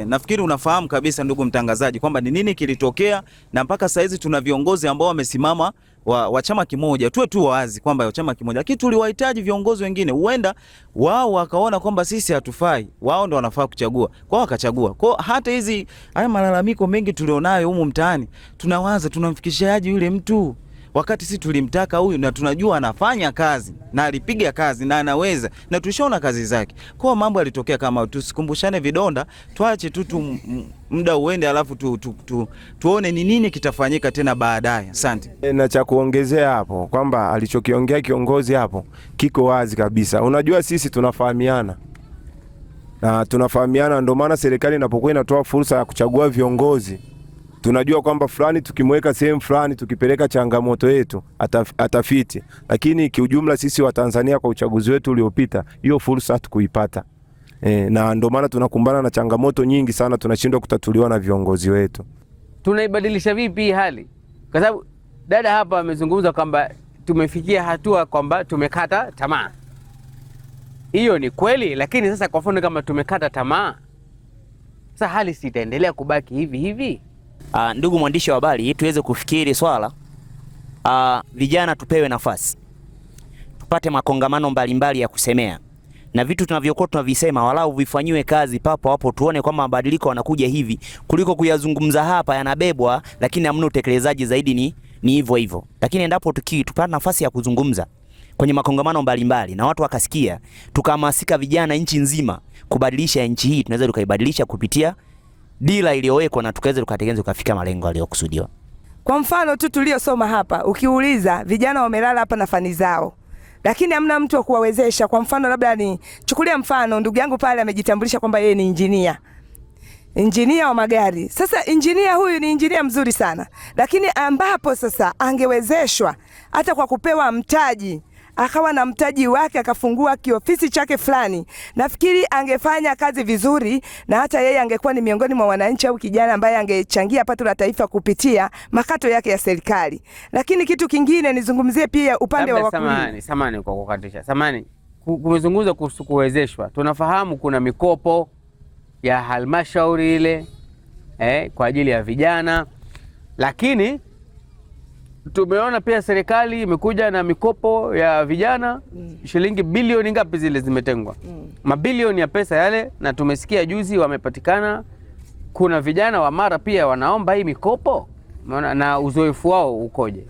Nafikiri unafahamu kabisa ndugu mtangazaji kwamba ni nini kilitokea, na mpaka sasa hizi tuna viongozi ambao wamesimama wa chama kimoja. Tuwe tu wazi kwamba wa chama kimoja, lakini tuliwahitaji viongozi wengine. Huenda wao wakaona kwamba sisi hatufai, wao ndio wanafaa kuchagua, kwao wakachagua. Kwa hata hizi haya malalamiko mengi tulionayo humu mtaani, tunawaza tunamfikishaje yule mtu, wakati sisi tulimtaka huyu na tunajua anafanya kazi na alipiga kazi na anaweza na tulishaona kazi zake. Kwa mambo yalitokea kama tusikumbushane vidonda, tuache tu muda uende, alafu tuone ni nini kitafanyika tena baadaye. Asante. Na cha kuongezea hapo kwamba alichokiongea kiongozi hapo kiko wazi kabisa. Unajua sisi tunafahamiana. Na tunafahamiana, ndio maana serikali inapokuwa inatoa fursa ya kuchagua viongozi, tunajua kwamba fulani tukimweka sehemu fulani, tukipeleka changamoto yetu atafiti. Lakini kiujumla sisi wa Tanzania kwa uchaguzi wetu uliopita, hiyo fursa hatukuipata. Na ndio maana tunakumbana na changamoto nyingi sana, tunashindwa kutatuliwa na viongozi wetu. Tunaibadilisha vipi hii hali? Kwa sababu dada hapa amezungumza kwamba tumefikia hatua kwamba tumekata tamaa. Hiyo ni kweli, lakini sasa kwa mfano kama tumekata tamaa, sasa hali sitaendelea kubaki hivi hivi? Ndugu mwandishi wa habari, tuweze kufikiri swala, vijana tupewe nafasi, tupate makongamano mbalimbali ya kusemea, na vitu tunavyokuwa tunavisema walau vifanyiwe kazi papo hapo, tuone kwamba mabadiliko yanakuja hivi, kuliko kuyazungumza hapa yanabebwa lakini hamna utekelezaji. Zaidi ni hivyo hivyo. Lakini endapo tupata nafasi ya kuzungumza kwenye makongamano mbalimbali na watu wakasikia, tukahamasika vijana nchi nzima kubadilisha nchi hii, tunaweza tukaibadilisha kupitia dira iliyowekwa na tukaweza tukatengeneza kufika malengo yaliyokusudiwa. Kwa mfano tu tuliosoma hapa, ukiuliza vijana wamelala hapa na fani zao, lakini hamna mtu wa kuwawezesha. Kwa mfano labda ni chukulia mfano ndugu yangu pale amejitambulisha kwamba yeye ni injinia wa magari. Sasa injinia huyu ni injinia mzuri sana, lakini ambapo sasa angewezeshwa hata kwa kupewa mtaji, akawa na mtaji wake, akafungua kiofisi chake fulani, nafikiri angefanya kazi vizuri, na hata yeye angekuwa ni miongoni mwa wananchi au kijana ambaye angechangia pato la taifa kupitia makato yake ya serikali. Lakini kitu kingine nizungumzie pia upande wa wakulima. Samani kwa kukatisha. Samani, kumezungumza kuhusu kuwezeshwa. Tunafahamu kuna mikopo ya halmashauri ile kwa ajili ya vijana, lakini tumeona pia serikali imekuja na mikopo ya vijana shilingi bilioni ngapi zile zimetengwa? Mabilioni ya pesa yale, na tumesikia juzi wamepatikana kuna vijana wa Mara pia wanaomba hii mikopo. Na uzoefu wao ukoje?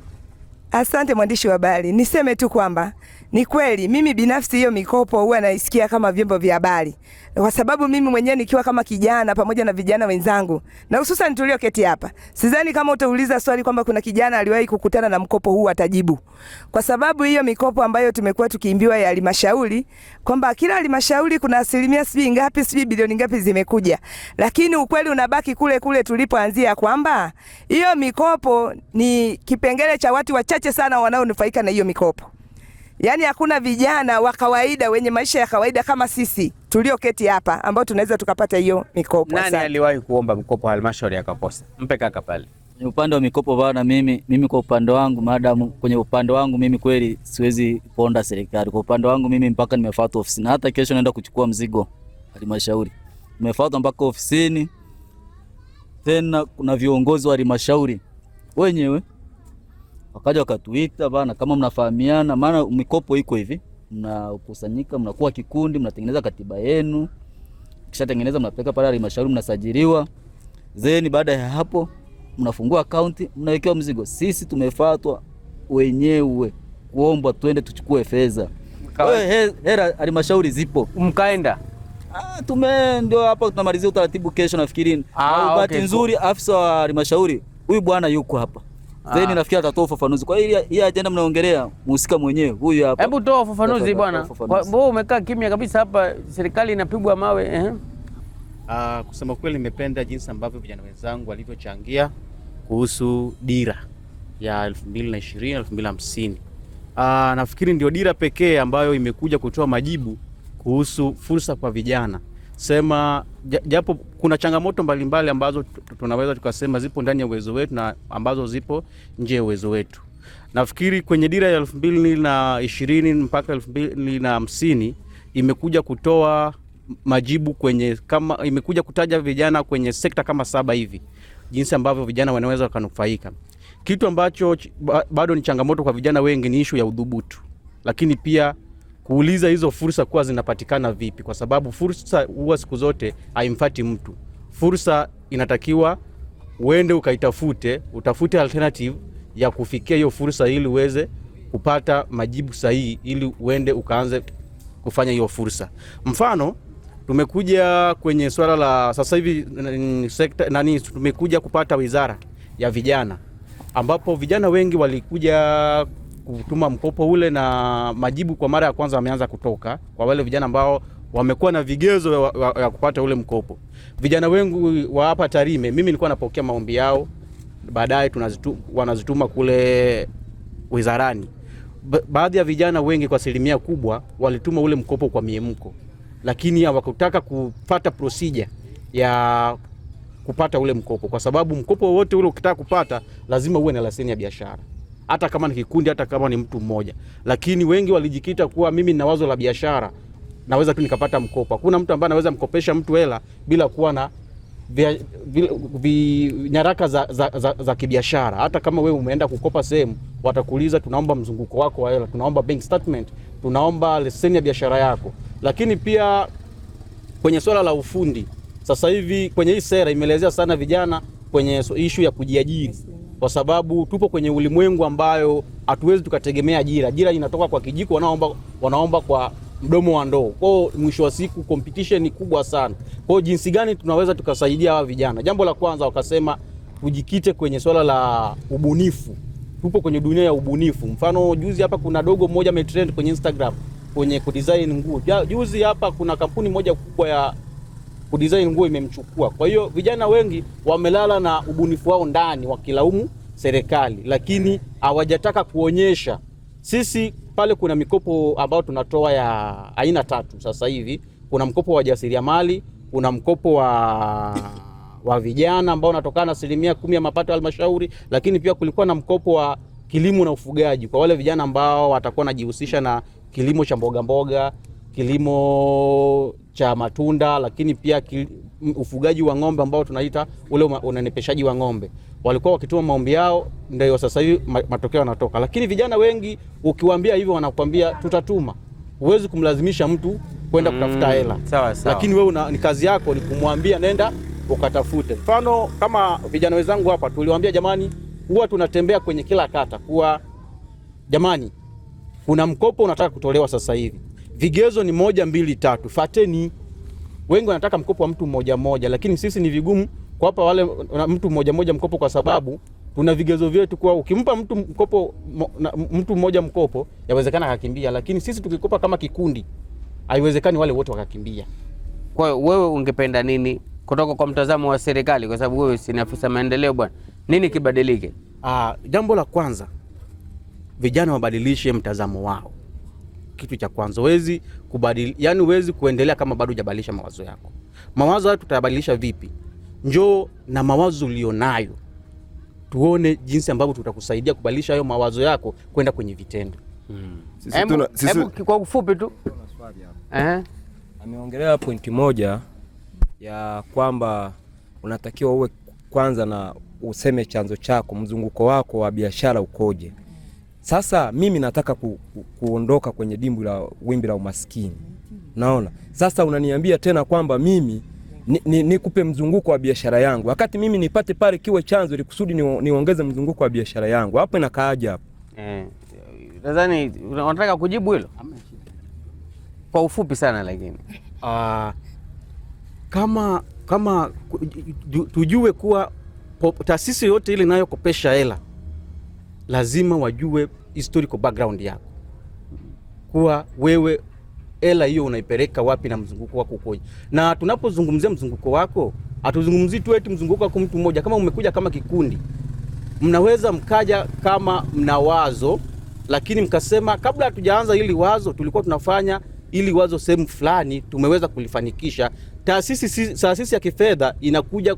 Asante mwandishi wa habari. Niseme tu kwamba ni kweli mimi binafsi hiyo mikopo huwa naisikia kama vyombo vya habari, kwa sababu mimi mwenyewe nikiwa kama kijana pamoja na vijana wenzangu, na hususan tulioketi hapa, sidhani kama utauliza swali kwamba kuna kijana aliwahi kukutana na mkopo huu atajibu, kwa sababu hiyo mikopo ambayo tumekuwa tukiimbiwa ya halmashauri kwamba kila halmashauri kuna asilimia sijui ngapi sijui bilioni ngapi zimekuja, lakini ukweli unabaki kule kule tulipoanzia kwamba hiyo mikopo ni kipengele cha watu wachache sana wanaonufaika na hiyo mikopo. Yaani hakuna vijana wa kawaida wenye maisha ya kawaida kama sisi tulioketi hapa ambao tunaweza tukapata hiyo mikopo. Nani aliwahi kuomba mkopo halmashauri akakosa? Mpe kaka pale. Kwenye upande wa mikopo bana, mimi kwa upande wangu, madam, kwenye upande wangu mimi kweli siwezi ponda serikali. Kwa upande wangu mimi mpaka nimefuata ofisini, hata kesho naenda kuchukua mzigo halmashauri, nimefuata mpaka ofisini. Tena kuna viongozi wa halmashauri wenyewe wakaja wakatuita bana, kama mnafahamiana, maana mikopo iko hivi, mnakusanyika, mnakuwa kikundi, mnatengeneza katiba yenu, kisha tengeneza, mnapeleka pale halmashauri, mnasajiliwa. Zeni baada ya hapo mnafungua akaunti, mnawekewa mzigo. Sisi tumefuatwa wenyewe kuomba twende tuchukue fedha. Wewe hela halmashauri zipo. Mkaenda? Ndio hapa tunamalizia utaratibu kesho nafikiri. Bahati nzuri afisa wa halmashauri huyu bwana yuko hapa. Zeni nafikiri atatoa ufafanuzi. Kwa hiyo hii agenda mnaongelea mhusika mwenyewe huyu hapa. Hebu toa ufafanuzi bwana. Wewe umekaa kimya kabisa hapa, serikali inapigwa mawe. Kusema kweli nimependa jinsi ambavyo vijana wenzangu walivyochangia kuhusu dira ya 2020 2050. Nafikiri ndio dira pekee ambayo imekuja kutoa majibu kuhusu fursa kwa vijana. Sema japo kuna changamoto mbalimbali ambazo tunaweza tukasema zipo ndani ya uwezo wetu na ambazo zipo nje ya uwezo wetu. Nafikiri kwenye dira ya 2020 mpaka 2050 imekuja kutoa majibu kama imekuja kutaja vijana kwenye sekta kama 7 hivi, jinsi ambavyo vijana wanaweza wakanufaika. Kitu ambacho bado ni changamoto kwa vijana wengi ni issue ya udhubutu, lakini pia kuuliza hizo fursa kuwa zinapatikana vipi, kwa sababu fursa huwa siku zote haimfuati mtu. Fursa inatakiwa uende utafute alternative ya kufikia hiyo fursa ili uweze kupata majibu sahihi ili uende ukaanze kufanya hiyo fursa. Mfano tumekuja kwenye swala la sasa hivi sekta tumekuja kupata wizara ya vijana, ambapo vijana wengi walikuja kutuma mkopo ule na majibu kwa mara ya kwanza wameanza kutoka kwa wale vijana ambao wamekuwa na vigezo ya kupata ule mkopo. Vijana wengi wa hapa Tarime, mimi nilikuwa napokea maombi yao, baadaye wanazituma kule wizarani. Baadhi ya vijana wengi kwa asilimia kubwa walituma ule mkopo kwa miemko, lakini hawakutaka kupata procedure ya kupata ule mkopo, kwa sababu mkopo wote ule ukitaka kupata lazima uwe na leseni ya biashara, hata kama ni kikundi, hata kama ni mtu mmoja. Lakini wengi walijikita kuwa mimi nina wazo la biashara, naweza tu nikapata mkopo. Hakuna mtu ambaye anaweza mkopesha mtu hela bila kuwa na nyaraka za kibiashara. Hata kama wewe umeenda kukopa sehemu, watakuuliza tunaomba mzunguko wako wa hela, tunaomba bank statement, tunaomba leseni ya biashara yako. Lakini pia kwenye swala la ufundi, sasa hivi kwenye hii sera imeelezea sana vijana kwenye issue ya kujiajiri, kwa sababu tupo kwenye ulimwengu ambayo hatuwezi tukategemea ajira. Ajira inatoka kwa kijiko, wanaomba kwa mdomo wa ndoo. Kwa mwisho wa siku competition ni kubwa sana. Kwa jinsi gani tunaweza tukasaidia hawa vijana? Jambo la kwanza wakasema tujikite kwenye swala la ubunifu. Tupo kwenye dunia ya ubunifu. Mfano juzi hapa kuna dogo mmoja ametrend kwenye Instagram kwenye kudesign nguo. Juzi hapa kuna kampuni moja kubwa ya kudesign nguo imemchukua. Kwa hiyo vijana wengi wamelala na ubunifu wao ndani wakilaumu serikali, lakini hawajataka kuonyesha. Sisi pale kuna mikopo ambayo tunatoa ya aina 3 sasa hivi. Kuna mkopo wa jasiriamali, kuna mkopo wa vijana ambao unatokana na 10% ya mapato ya halmashauri, lakini pia kulikuwa na mkopo wa kilimo na ufugaji kwa wale vijana ambao watakuwa wanajihusisha na kilimo cha mboga, kilimo cha matunda, lakini pia ufugaji wa ng'ombe ambao tunaita ule unanepeshaji wa ng'ombe. Walikuwa wakituma maombi yao, ndio sasa hivi matokeo yanatoka. Lakini vijana wengi ukiwaambia hivyo wanakuambia tutatuma. Huwezi kumlazimisha mtu kwenda kutafuta hela. Sawa. Lakini wewe ni kazi yako ni kumwambia nenda ukatafute. Mfano kama vijana wenzangu hapa tuliwaambia jamani, huwa tunatembea kwenye kila kata kuwa jamani, kuna mkopo unataka kutolewa sasa hivi. Vigezo ni 1, 2, 3. Fateni. Wengi wanataka mkopo wa mtu mmoja, lakini sisi ni vigumu kuwapa wale mtu mmoja mkopo, kwa sababu tuna vigezo vyetu. Kwa ukimpa mtu mkopo mtu mmoja mkopo, yawezekana akakimbia, lakini sisi tukikopa kama kikundi haiwezekani wale wote wakakimbia. Kwa hiyo wewe ungependa nini kutoka kwa mtazamo wa serikali, kwa sababu wewe si ni afisa maendeleo bwana? Nini kibadilike? Jambo la kwanza, vijana wabadilishe mtazamo wao. Kitu cha kwanza, huwezi kuendelea kama bado hujabadilisha mawazo yako. Mawazo hayo tutayabadilisha vipi? Njoo na mawazo ulionayo. tuone jinsi ambavyo tutakusaidia kubadilisha hayo mawazo yako kwenda kwenye vitendo. Kwa ufupi tu. Ameongelea pointi moja ya kwamba unatakiwa uwe kwanza na useme chanzo chako, mzunguko wako wa biashara ukoje. Sasa mimi nataka kuondoka kwenye dimbwi la wimbi la umaskini. Naona. Sasa unaniambia tena kwamba mimi nikupe mzunguko wa biashara yangu. Wakati mimi nipate pale kiwe chanzo ili kusudi niongeze mzunguko wa biashara yangu. Hapo inakaaje hapo? Nadhani unataka kujibu hilo? Kwa ufupi sana lakini. Kama tujue kuwa taasisi yote ile inayokopesha hela lazima wajue historical background yako. Kuwa wewe hela hiyo unaipeleka wapi na mzunguko wako ukoje. Na tunapozungumzia mzunguko wako, hatuzungumzii tu eti mzunguko wako mtu mmoja. Kama umekuja kama kikundi, mnaweza mkaja kama mna wazo, lakini mkasema kabla hatujaanza hili wazo tulikuwa tunafanya ili wazo sehemu fulani, tumeweza kulifanikisha. Taasisi ya kifedha inakuja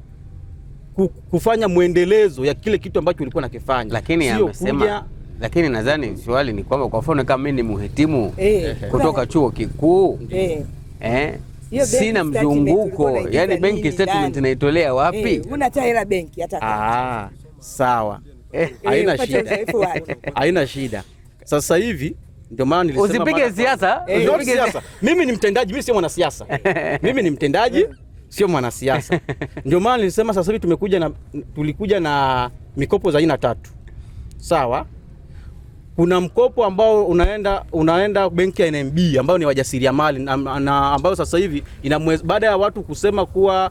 kufanya muendelezo ya kile kitu ambacho ulikuwa nakifanya. Lakini amesema, lakini nadhani swali ni kwamba kwa mfano kama mimi ni muhitimu kutoka chuo kikuu sina mzunguko, yani bank statement naitolea wapi? Unata hela benki hata. Sawa. Haina shida. Haina shida. Sasa hivi ndio maana nilisema usipige siasa. Mimi ni mtendaji, mimi sio mwanasiasa. Mimi ni mtendaji, sio mwanasiasa. Ndio maana nilisema sasa hivi tulikuja na mikopo za aina 3. Sawa? Kuna mkopo ambao unaenda benki ya NMB ambao ni wajasiriamali na ambao sasa hivi baada ya watu kusema kuwa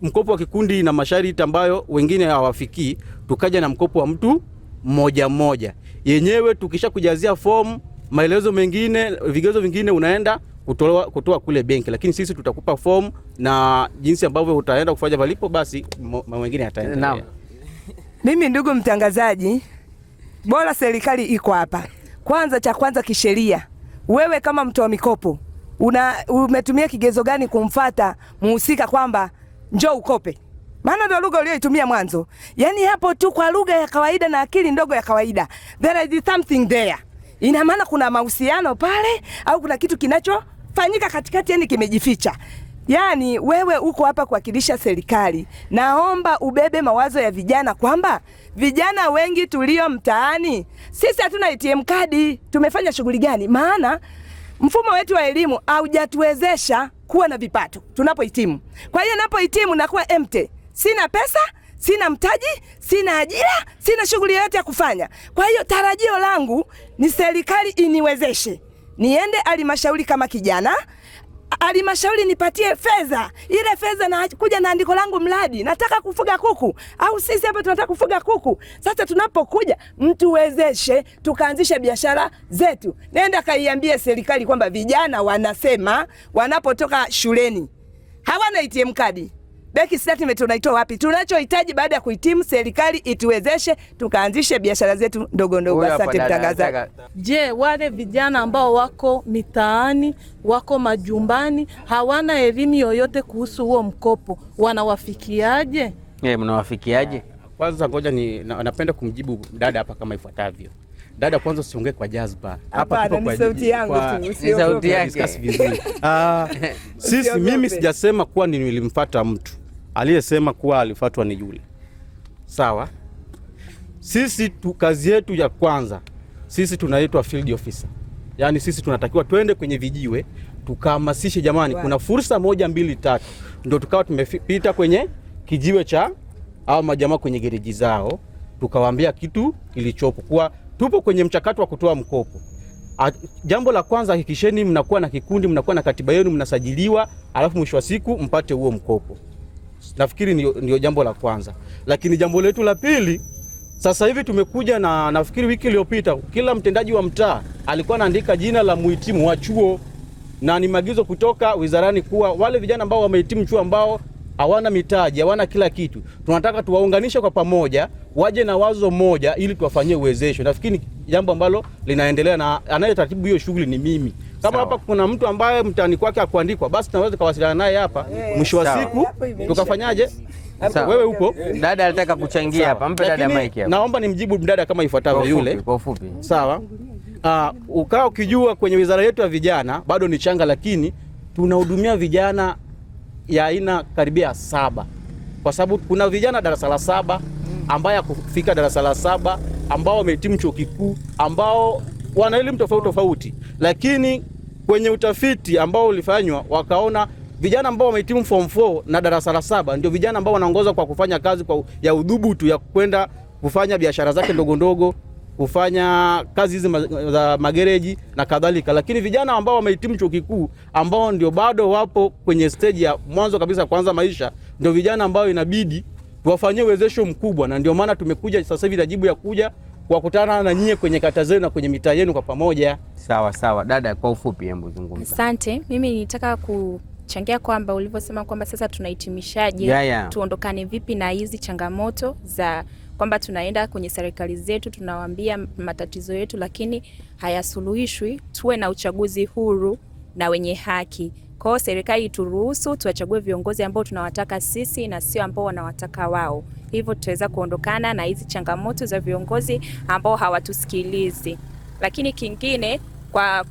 mkopo wa kikundi na masharti ambayo wengine hawafikii, tukaja na mkopo wa mtu mmoja mmoja. Yenyewe tukisha kujazia form, maelezo mengine, vigezo vingine unaenda kutoa kule benki, lakini sisi tutakupa form na jinsi ambavyo utaenda kufanya malipo, basi mengine yataendelea. Mimi ndugu mtangazaji, bora serikali iko hapa. Kwanza cha kwanza kisheria, wewe kama mtu wa mikopo umetumia kigezo gani kumfuata muhusika kwamba njoo ukope? Maana ndio lugha uliyoitumia mwanzo. Yaani hapo tu kwa lugha ya kawaida na akili ndogo ya kawaida, there is something there. Ina maana kuna mahusiano pale au kuna kitu kinachofanyika katikati, yani kimejificha. Yaani wewe uko hapa kuwakilisha serikali. Naomba ubebe mawazo ya vijana kwamba vijana wengi tulio mtaani sisi hatuna ATM kadi. Tumefanya shughuli gani? Maana mfumo wetu wa elimu haujatuwezesha kuwa na vipato tunapohitimu. Kwa hiyo napohitimu nakuwa empty. Sina pesa, sina mtaji, sina ajira, sina shughuli yoyote ya kufanya. Kwa hiyo tarajio langu ni serikali iniwezeshe niende halmashauri kama kijana, halmashauri nipatie fedha. Ile fedha na kuja na andiko langu mradi, nataka kufuga kuku au sisi hapa tunataka kufuga kuku. Sasa tunapokuja mtuwezeshe tukaanzisha biashara zetu. Nenda kaiambie serikali kwamba vijana wanasema wanapotoka shuleni hawana ATM kadi. Benki statement tunaitoa wapi? Tunachohitaji baada ya kuhitimu, serikali ituwezeshe tukaanzishe biashara zetu ndogo ndogo. Asante mtangazaji. Je, wale vijana ambao wako mitaani, wako majumbani, hawana elimu yoyote kuhusu huo mkopo, wanawafikiaje? Mnawafikiaje? Kwanza ngoja napenda kumjibu dada hapa kama ifuatavyo. Dada, kwanza usiongee kwa jazba. Hapa tuko kwa sauti yangu tu, sio sauti yake. Mimi sijasema kuwa nilimfuata mtu. Aliyesema kuwa alifuatwa ni yule. Sawa? Sisi kazi yetu ya kwanza, sisi tunaitwa field officer. Yaani sisi tunatakiwa twende kwenye vijiwe, tukahamasishe jamani, kuna fursa 1 2 3. Ndio tukawa tumepita kwenye kijiwe cha au majamaa kwenye gereji zao, tukawaambia kitu kilichopo kuwa tupo kwenye mchakato wa kutoa mkopo. Jambo la kwanza, hakikisheni mnakuwa na kikundi, mnakuwa na katiba yenu, mnasajiliwa, alafu mwisho wa siku mpate huo mkopo. Nafikiri ndio jambo la kwanza. Lakini jambo letu la pili, sasa hivi tumekuja na nafikiri wiki iliyopita kila mtendaji wa mtaa alikuwa anaandika jina la muhitimu wa chuo, na ni maagizo kutoka wizarani kuwa wale vijana ambao wamehitimu chuo ambao hawana mitaji, hawana kila kitu, tunataka tuwaunganishe kwa pamoja, waje na wazo moja ili tuwafanyie uwezesho. Nafikiri jambo ambalo linaendelea na anayetaratibu hiyo shughuli ni mimi. Kama hapa kuna mtu ambaye mtani kwake akuandikwa, basi tunaweza kuwasiliana naye hapa. Mwisho wa siku tukafanyaje? Wewe upo? Dada alitaka kuchangia hapa. Mpe dada mic hapa. Naomba nimjibu dada kama ifuatavyo yule. Kwa ufupi. Sawa. Ukao ukijua kwenye wizara yetu ya vijana bado ni changa, lakini tunahudumia vijana ya aina karibia 7. Kwa sababu kuna vijana darasa la 7 ambao kufika darasa la 7 ambao wamehitimu chuo kikuu ambao wana elimu tofauti, lakini kwenye utafiti ambao ulifanywa wakaona vijana ambao wamehitimu form 4 na darasa la 7 ndio vijana ambao wanaongoza kwa kufanya kazi ya udhubutu ya kwenda kufanya biashara zake ndogo, kufanya kazi hizi za magereji na kadhalika. Lakini vijana ambao wamehitimu chuo kikuu ambao ndio bado wapo kwenye stage ya mwanzo kabisa kuanza maisha, ndio vijana ambao inabidi tuwafanyie uwezesho mkubwa, na ndio maana tumekuja sasa hivi najibu ya kuja kuwakutana na nyie kwenye kata zenu na kwenye mitaa yenu kwa pamoja. Sawa. Dada, kwa ufupi hebu zungumza. Asante. Mimi nitaka kuchangia kwamba ulivyosema kwamba sasa tunahitimishaje, tuondokane vipi na hizi changamoto za kwamba tunaenda kwenye serikali zetu tunawaambia matatizo yetu lakini hayasuluhishwi. Tuwe na uchaguzi huru na wenye haki. Kwa hiyo serikali turuhusu tuwachague viongozi ambao tunawataka sisi na sio ambao wanawataka wao. Hivyo tutaweza kuondokana na hizi changamoto za viongozi ambao hawatusikilizi. Lakini kingine, kwa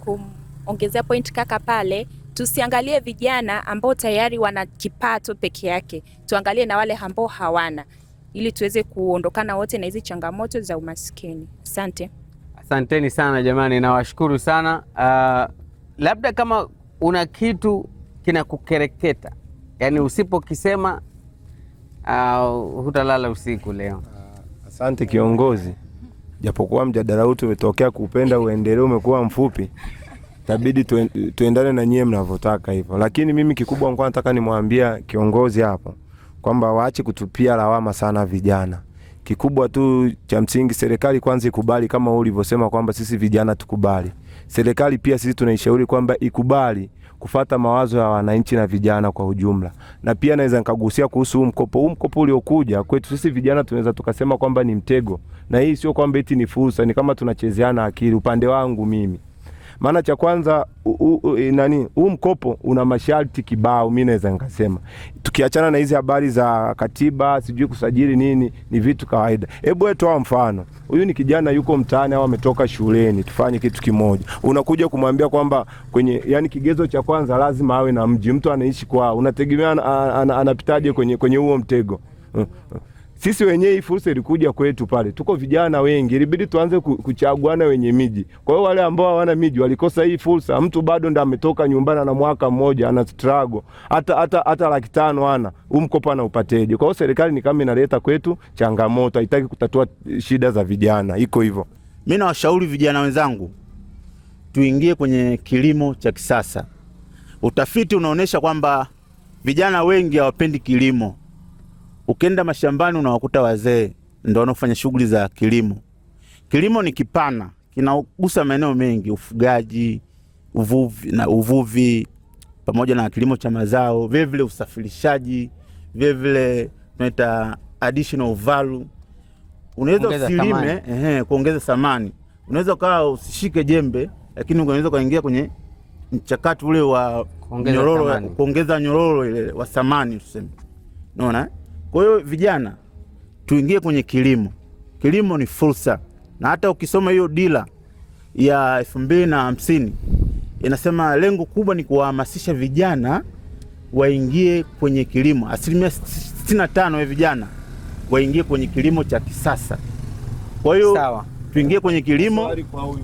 kuongezea point kaka pale, tusiangalie vijana ambao tayari wana kipato peke yake. Tuangalie na wale ambao hawana, ili tuweze kuondokana wote na hizi changamoto za umaskini. Asante. Asanteni sana jamani, nawashukuru sana. Labda kama una kitu kinakukereketa, yani usipokisema hutalala usiku leo. Asante kiongozi. Japokuwa mjadala huu umetokea kupenda uendelee umekuwa mfupi, itabidi tuendane na nyie mnavyotaka hivyo. Lakini mimi kikubwa nilikuwa nataka nimwambia kiongozi hapo kwamba waache kutupia lawama sana vijana. Kikubwa tu cha msingi serikali kwanza ikubali, kama ulivyosema kwamba sisi vijana tukubali. Serikali pia sisi tunaishauri kwamba ikubali kufuata mawazo ya wananchi na vijana kwa ujumla. Na pia naweza nikagusia kuhusu huu mkopo. Huu mkopo uliokuja kwetu sisi vijana tunaweza tukasema kwamba ni mtego. Na hii sio kwamba eti ni fursa, ni kama tunachezeana akili upande wangu mimi. Maana cha kwanza huu mkopo una masharti kibao, mimi naweza nikasema. Tukiachana na hizi habari za katiba, sijui kusajili nini, ni vitu kawaida. Hebu toa mfano. Huyu ni kijana yuko mtaani au ametoka shuleni, tufanye kitu kimoja. Unakuja kumwambia kwamba yani kigezo cha kwanza lazima awe na mji, mtu anaishi kwao. Unategemea anapitaje kwenye huo mtego? Sisi wenyewe hii fursa ilikuja kwetu pale. Tuko vijana wengi, ilibidi tuanze kuchaguana wenye miji. Kwa hiyo wale ambao hawana miji walikosa hii fursa. Mtu bado ndo ametoka nyumbani na mwaka mmoja ana struggle. Hata 500,000 ana. Mkopo anaupateje? Kwa hiyo serikali ni kama inaleta kwetu changamoto, haitaki kutatua shida za vijana. Iko hivyo. Mimi nawashauri vijana wenzangu tuingie kwenye kilimo cha kisasa. Utafiti unaonesha kwamba vijana wengi hawapendi kilimo. Ukienda mashambani unawakuta wazee ndio wanafanya shughuli za kilimo. Kilimo ni kipana, kinagusa maeneo mengi, ufugaji, uvuvi pamoja na kilimo cha mazao, vile vile usafirishaji, vile vile tunaita additional value. Unaweza usilime, kuongeza thamani. Unaweza kawa usishike jembe, lakini unaweza kaingia kwenye mchakato ule wa kuongeza nyororo ile wa thamani tuseme. Unaona? Kwa hiyo vijana tuingie kwenye kilimo. Kilimo ni fursa. Na hata ukisoma hiyo dira ya 2050 inasema lengo kubwa ni kuhamasisha vijana waingie kwenye kilimo. 65% ya vijana waingie kwenye kilimo cha kisasa. Kwa hiyo tuingie kwenye kilimo,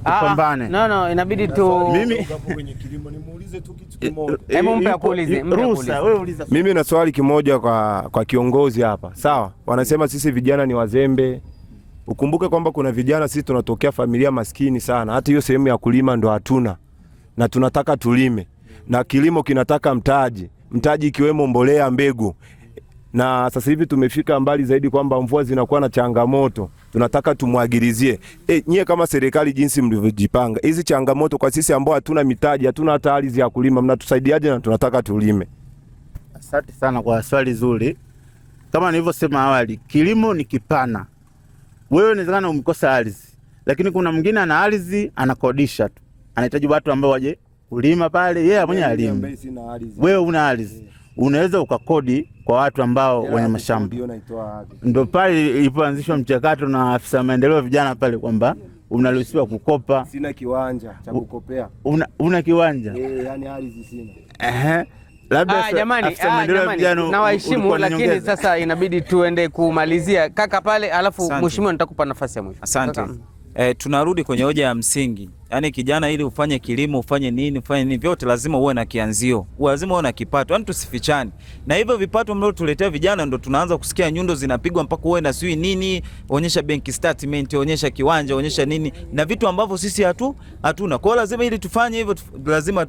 tupambane. No, inabidi mimi kwenye kilimo nimuulize tu kitu kimoja. Hebu mpe akuulize. Wewe uliza. Mimi na swali kimoja kwa kiongozi hapa. Sawa, wanasema sisi vijana ni wazembe. Ukumbuke kwamba kuna vijana sisi tunatokea familia maskini sana. Hata hiyo sehemu ya kulima ndo hatuna. Na tunataka tulime. Na kilimo kinataka mtaji ikiwemo mbolea, mbegu. Na sasa hivi tumefika mbali zaidi kwamba mvua zinakuwa na changamoto. Tunataka tumwagilizie. Nyie kama serikali jinsi mlivyojipanga, hizi changamoto kwa sisi ambao hatuna mitaji, hatuna hata ardhi ya kulima, mnatusaidiaje na tunataka tulime? Asante sana kwa swali zuri. Kama nilivyosema awali, kilimo ni kipana. Wewe inawezekana umekosa ardhi, lakini kuna mwingine ana ardhi anakodisha tu. Anahitaji watu ambao waje kulima pale, yeye mwenyewe alime. Wewe una ardhi, unaweza ukakodi kwa watu ambao wenye mashamba. Ndio pale ilipoanzishwa mchakato na afisa maendeleo vijana pale kwamba unaruhusiwa kukopa. Sina kiwanja cha kukopea. Una kiwanja? Yani ardhi sina. Labda jamani, na waheshimu, lakini sasa inabidi tuende kumalizia kaka pale, alafu mheshimiwa nitakupa nafasi ya mwisho. Asante. Tunarudi kwenye hoja ya msingi. Yaani kijana, ili ufanye kilimo, ufanye nini vyote lazima uwe na kianzio. Lazima uwe na kipato. Yaani tusifichane. Na hivyo vipato mlio tuletea vijana ndo tunaanza kusikia nyundo zinapigwa mpaka uwe na sui nini, onyesha bank statement, onyesha kiwanja, onyesha nini, na vitu ambavyo sisi hatuna. Kwa hiyo lazima ili tufanye hivyo lazima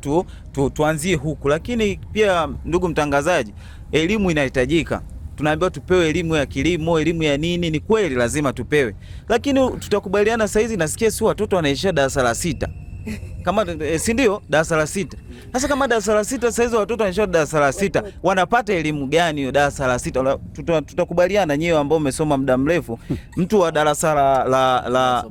tuanzie huku. Lakini pia ndugu mtangazaji, elimu inahitajika. Tunaambiwa tupewe elimu ya kilimo, elimu ya nini, ni kweli lazima tupewe. Lakini tutakubaliana saizi nasikia si watoto wanaishia darasa la 6. Kama si ndio darasa la 6. Sasa kama darasa la 6 saizi watoto wanaishia darasa la 6, wanapata elimu gani hiyo darasa la 6? Tutakubaliana nyewe ambao umesoma muda mrefu, mtu wa darasa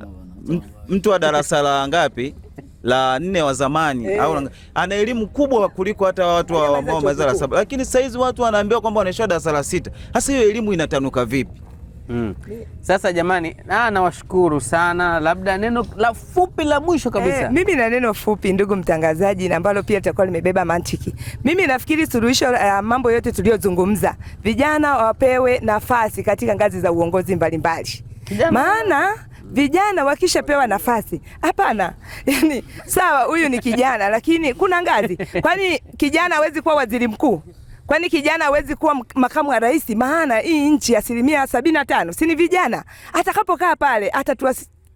mtu wa darasa la ngapi? La 4 wa zamani au ana elimu kubwa kuliko hata watu ambao wamaliza la 7. Lakini saizi watu wanaambiwa kwamba wanaishia darasa la 6. Hasa hiyo elimu inatanuka vipi? Sasa jamani, nawashukuru sana. Labda neno la fupi la mwisho kabisa. Mimi na neno fupi ndugu mtangazaji, na ambalo pia litakuwa limebeba mantiki. Mimi nafikiri suluhisho mambo yote tuliyozungumza, vijana wapewe nafasi katika ngazi za uongozi mbalimbali. Maana vijana wakishapewa nafasi, hapana, yani sawa huyu ni kijana lakini kuna ngazi. Kwani kijana hawezi kuwa waziri mkuu? Kwani kijana hawezi kuwa makamu wa rais? Maana hii nchi 75% si ni vijana. Atakapokaa pale hata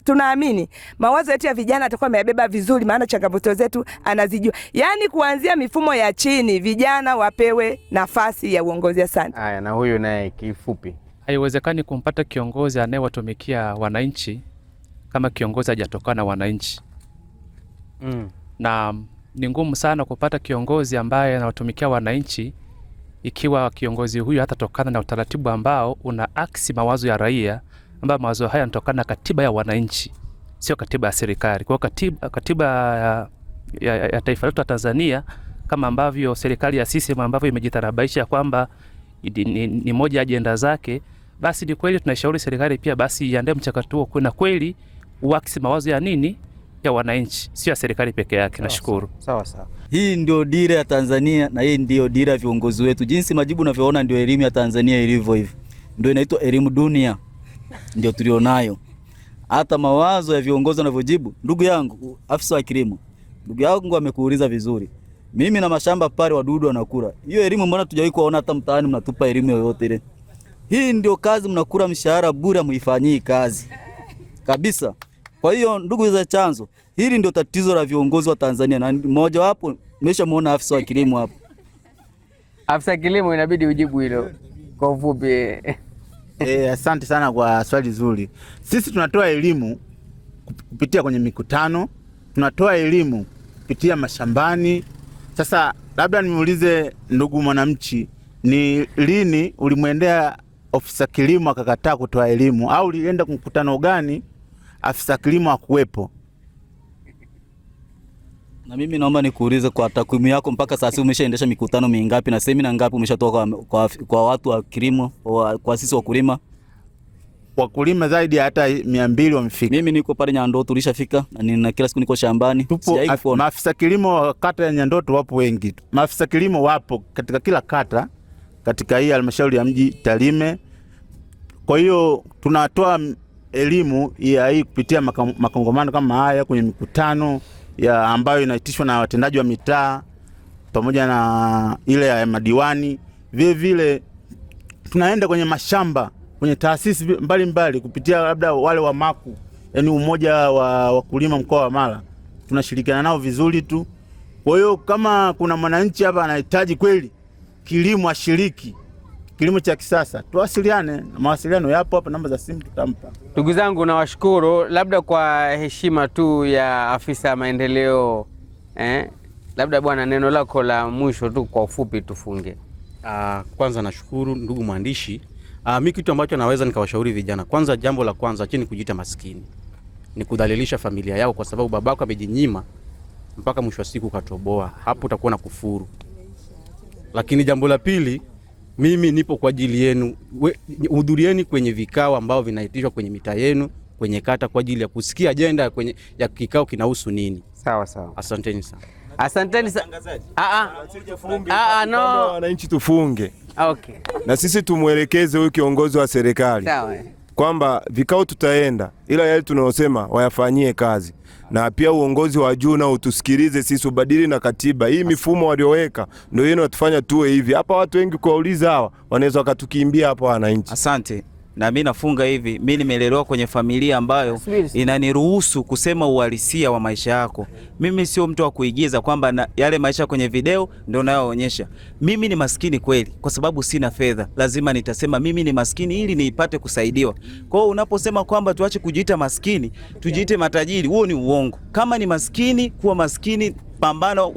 tunaamini mawazo yetu ya vijana atakuwa ameyabeba vizuri, maana changamoto zetu anazijua. Yaani kuanzia mifumo ya chini vijana wapewe nafasi ya uongozi. Asante. Haya, na huyu naye kifupi. Haiwezekani kumpata kiongozi anayewatumikia wananchi kama kiongozi hajatokana na wananchi. Na ni ngumu sana kupata kiongozi ambaye anawatumikia wananchi ikiwa kiongozi huyu hatatokana na utaratibu ambao una aksi mawazo ya raia, ambayo mawazo haya yanatokana na katiba ya wananchi, sio katiba ya serikali. Kwa katiba ya taifa letu la Tanzania, kama ambavyo serikali ya CCM ambavyo imejitarabaisha kwamba ni moja ajenda zake, basi ni kweli tunashauri serikali pia basi iandae mchakato huo kuna kweli uaksi mawazo ya nini ya wananchi, sio ya serikali peke yake. Nashukuru. Sawa. Hii ndio dira ya Tanzania na hii ndio dira ya viongozi wetu. Jinsi majibu unavyoona ndio elimu ya Tanzania ilivyo hivi. Ndio inaitwa elimu dunia. Ndio tulionayo. Hata mawazo ya viongozi wanavyojibu. Ndugu yangu, afisa wa kilimo, ndugu yangu amekuuliza vizuri. Mimi na mashamba pale wadudu wanakula. Hiyo elimu mbona tujawahi kuona hata mtaani mnatupa elimu yoyote ile? Hii ndio kazi mnakula mshahara bure muifanyii kazi. Kabisa. Kwa hiyo ndugu za chanzo, hili ndio tatizo la viongozi wa Tanzania na mmoja wapo nimeshamuona afisa wa kilimo hapo. Afisa kilimo inabidi ujibu hilo kwa ufupi. Asante sana kwa swali zuri. Sisi tunatoa elimu kupitia kwenye mikutano, tunatoa elimu kupitia mashambani. Sasa labda nimuulize ndugu mwananchi, ni lini ulimwendea ofisa kilimo akakataa kutoa elimu, au ulienda mkutano gani afisa kilimo akuwepo? Na mimi naomba nikuulize kwa takwimu yako, mpaka sasa umeshaendesha mikutano mingapi na semina ngapi umeshatoa kwa watu wa kilimo, kwa sisi wakulima? Wakulima zaidi hata 200 wamefika. Mimi niko pale Nyandoto tulishafika na kila siku niko shambani. Maafisa kilimo kata ya Nyandoto wapo wengi. Maafisa kilimo wapo katika kila kata katika hii halmashauri ya mji Tarime. Kwa hiyo tunatoa elimu ya hii kupitia makongamano kama haya, kwenye mikutano ya ambayo inaitishwa na watendaji wa mitaa pamoja na ile ya madiwani. Vile vile tunaenda kwenye mashamba, kwenye taasisi mbalimbali kupitia labda wale wa Maku, yani umoja wa wakulima mkoa wa Mara. Tunashirikiana nao vizuri tu. Kwa hiyo kama kuna mwananchi hapa anahitaji kweli kilimo ashiriki, kilimo cha kisasa, tuwasiliane. Mawasiliano yapo hapa, namba za simu tutampa. Ndugu zangu nawashukuru. Labda kwa heshima tu ya afisa maendeleo, labda bwana, neno lako la mwisho tu kwa ufupi tufunge. Kwanza nashukuru ndugu mwandishi. Mimi kitu ambacho naweza nikawashauri vijana, kwanza jambo la kwanza chini kujiita maskini. Ni kudhalilisha familia yao kwa sababu babako amejinyima mpaka mwisho wa siku ukatoboa, hapo utakuwa na kufuru. Lakini jambo la pili, mimi nipo kwa ajili yenu. Hudhurieni kwenye vikao ambao vinaitishwa kwenye mitaa yenu, kwenye kata, kwa ajili ya kusikia agenda ya kikao kinahusu nini. Sawa sawa. Asanteni sana. Asanteni sana. No. Wananchi tufunge. Okay. Na sisi tumuelekeze huyu kiongozi wa serikali. Sawa. Kwamba vikao tutaenda, ila yale tunayosema wayafanyie kazi. Na pia uongozi wa juu na utusikilize sisi, ubadili na katiba. Hii mifumo walioweka ndio inatufanya tuwe hivi. Hapa watu wengi kuwauliza hawa wanaweza wakatukimbia hapa wananchi. Asante. Na mimi nafunga hivi, mimi nimelelewa kwenye familia ambayo inaniruhusu kusema uhalisia wa maisha yako. Mimi sio mtu wa kuigiza kwamba yale maisha kwenye video ndio nayoonyesha. Mimi ni maskini kweli kwa sababu sina fedha. Lazima nitasema mimi ni maskini ili niipate kusaidiwa. Kwa hiyo unaposema kwamba tuache kujiita maskini, tujiite matajiri, huo ni uongo. Kama ni maskini, kuwa maskini, pambano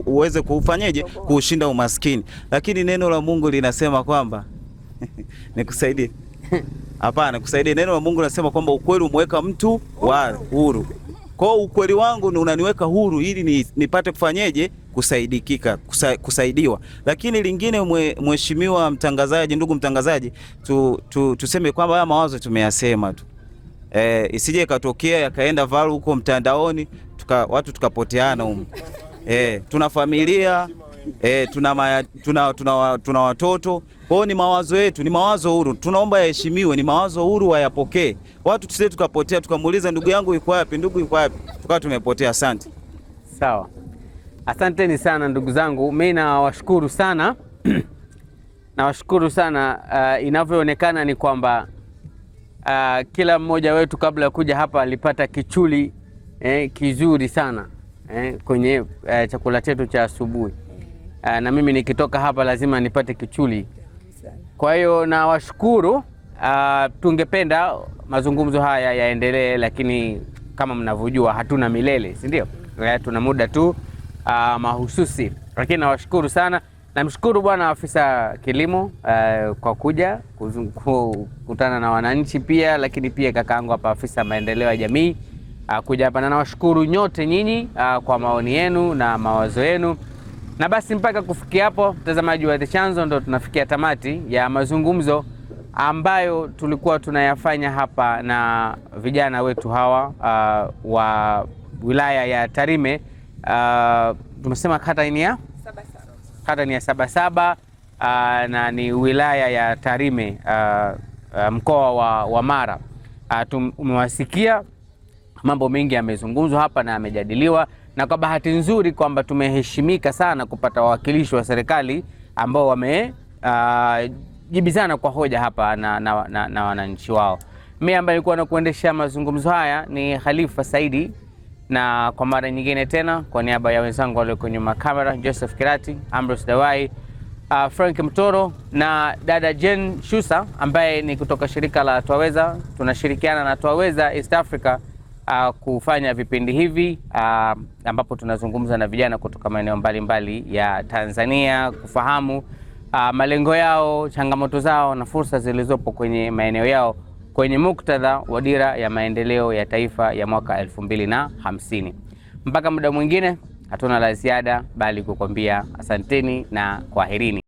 uweze kufanyeje kuushinda umaskini. Lakini neno la Mungu linasema kwamba nikusaidie. Hapana, kusaidia. Neno la Mungu linasema kwamba ukweli umweka mtu huru. Kwa hiyo ukweli wangu ni unaniweka huru ili nipate kufanyeje kusaidikika, kusaidiwa. Lakini lingine, mheshimiwa mtangazaji, ndugu mtangazaji, tuseme kwamba haya mawazo tumeyasema tu. Isije ikatokea yakaenda viral huko mtandaoni watu tukapoteana huko. Tuna familia, tuna watoto. Kwa hiyo ni mawazo yetu, ni mawazo huru. Tunaomba yaheshimiwe, ni mawazo huru wayapokee. Watu tusije tukapotea tukamuuliza ndugu yangu yuko wapi, ndugu yuko wapi, tukawa tumepotea. Asante. Sawa. Asanteni sana ndugu zangu. Mimi nawashukuru sana. Nawashukuru sana. Inavyoonekana ni kwamba kila mmoja wetu kabla ya kuja hapa alipata kichuli kizuri sana kwenye chakula chetu cha asubuhi. Na mimi nikitoka hapa lazima nipate kichuli. Kwa hiyo nawashukuru. Tungependa mazungumzo haya yaendelee, lakini kama mnavyojua hatuna milele, si ndio? Tuna muda tu mahususi. Lakini nawashukuru sana. Namshukuru bwana afisa kilimo kwa kuja kukutana na wananchi pia, lakini pia kakaangu hapa afisa maendeleo ya jamii kuja hapa, na nawashukuru nyote nyinyi kwa maoni yenu na mawazo yenu. Na basi mpaka kufikia hapo, mtazamaji wa The Chanzo, ndo tunafikia tamati ya mazungumzo ambayo tulikuwa tunayafanya hapa na vijana wetu hawa wa wilaya ya Tarime. Tumesema kata ni ya Sabasaba na ni wilaya ya Tarime, mkoa wa Mara. Tumewasikia mambo mengi yamezungumzwa hapa na yamejadiliwa, na kwa bahati nzuri kwamba tumeheshimika sana kupata wawakilishi wa serikali ambao wamejibizana kwa hoja hapa na wananchi wao. Mimi ambaye nilikuwa nakuendesha mazungumzo haya ni Khalifa Saidi, na kwa mara nyingine tena kwa niaba ya wenzangu wale kwenye kamera, Joseph Kirati, Ambrose Dawai, Frank Mtoro na dada Jen Shusa ambaye ni kutoka shirika la Twaweza. Tunashirikiana na Twaweza East Africa kufanya vipindi hivi ambapo tunazungumza na vijana kutoka maeneo mbalimbali ya Tanzania, kufahamu malengo yao, changamoto zao na fursa zilizopo kwenye maeneo yao kwenye muktadha wa dira ya maendeleo ya taifa ya mwaka 2050. Mpaka muda mwingine, hatuna la ziada bali kukwambia asanteni na kwaherini.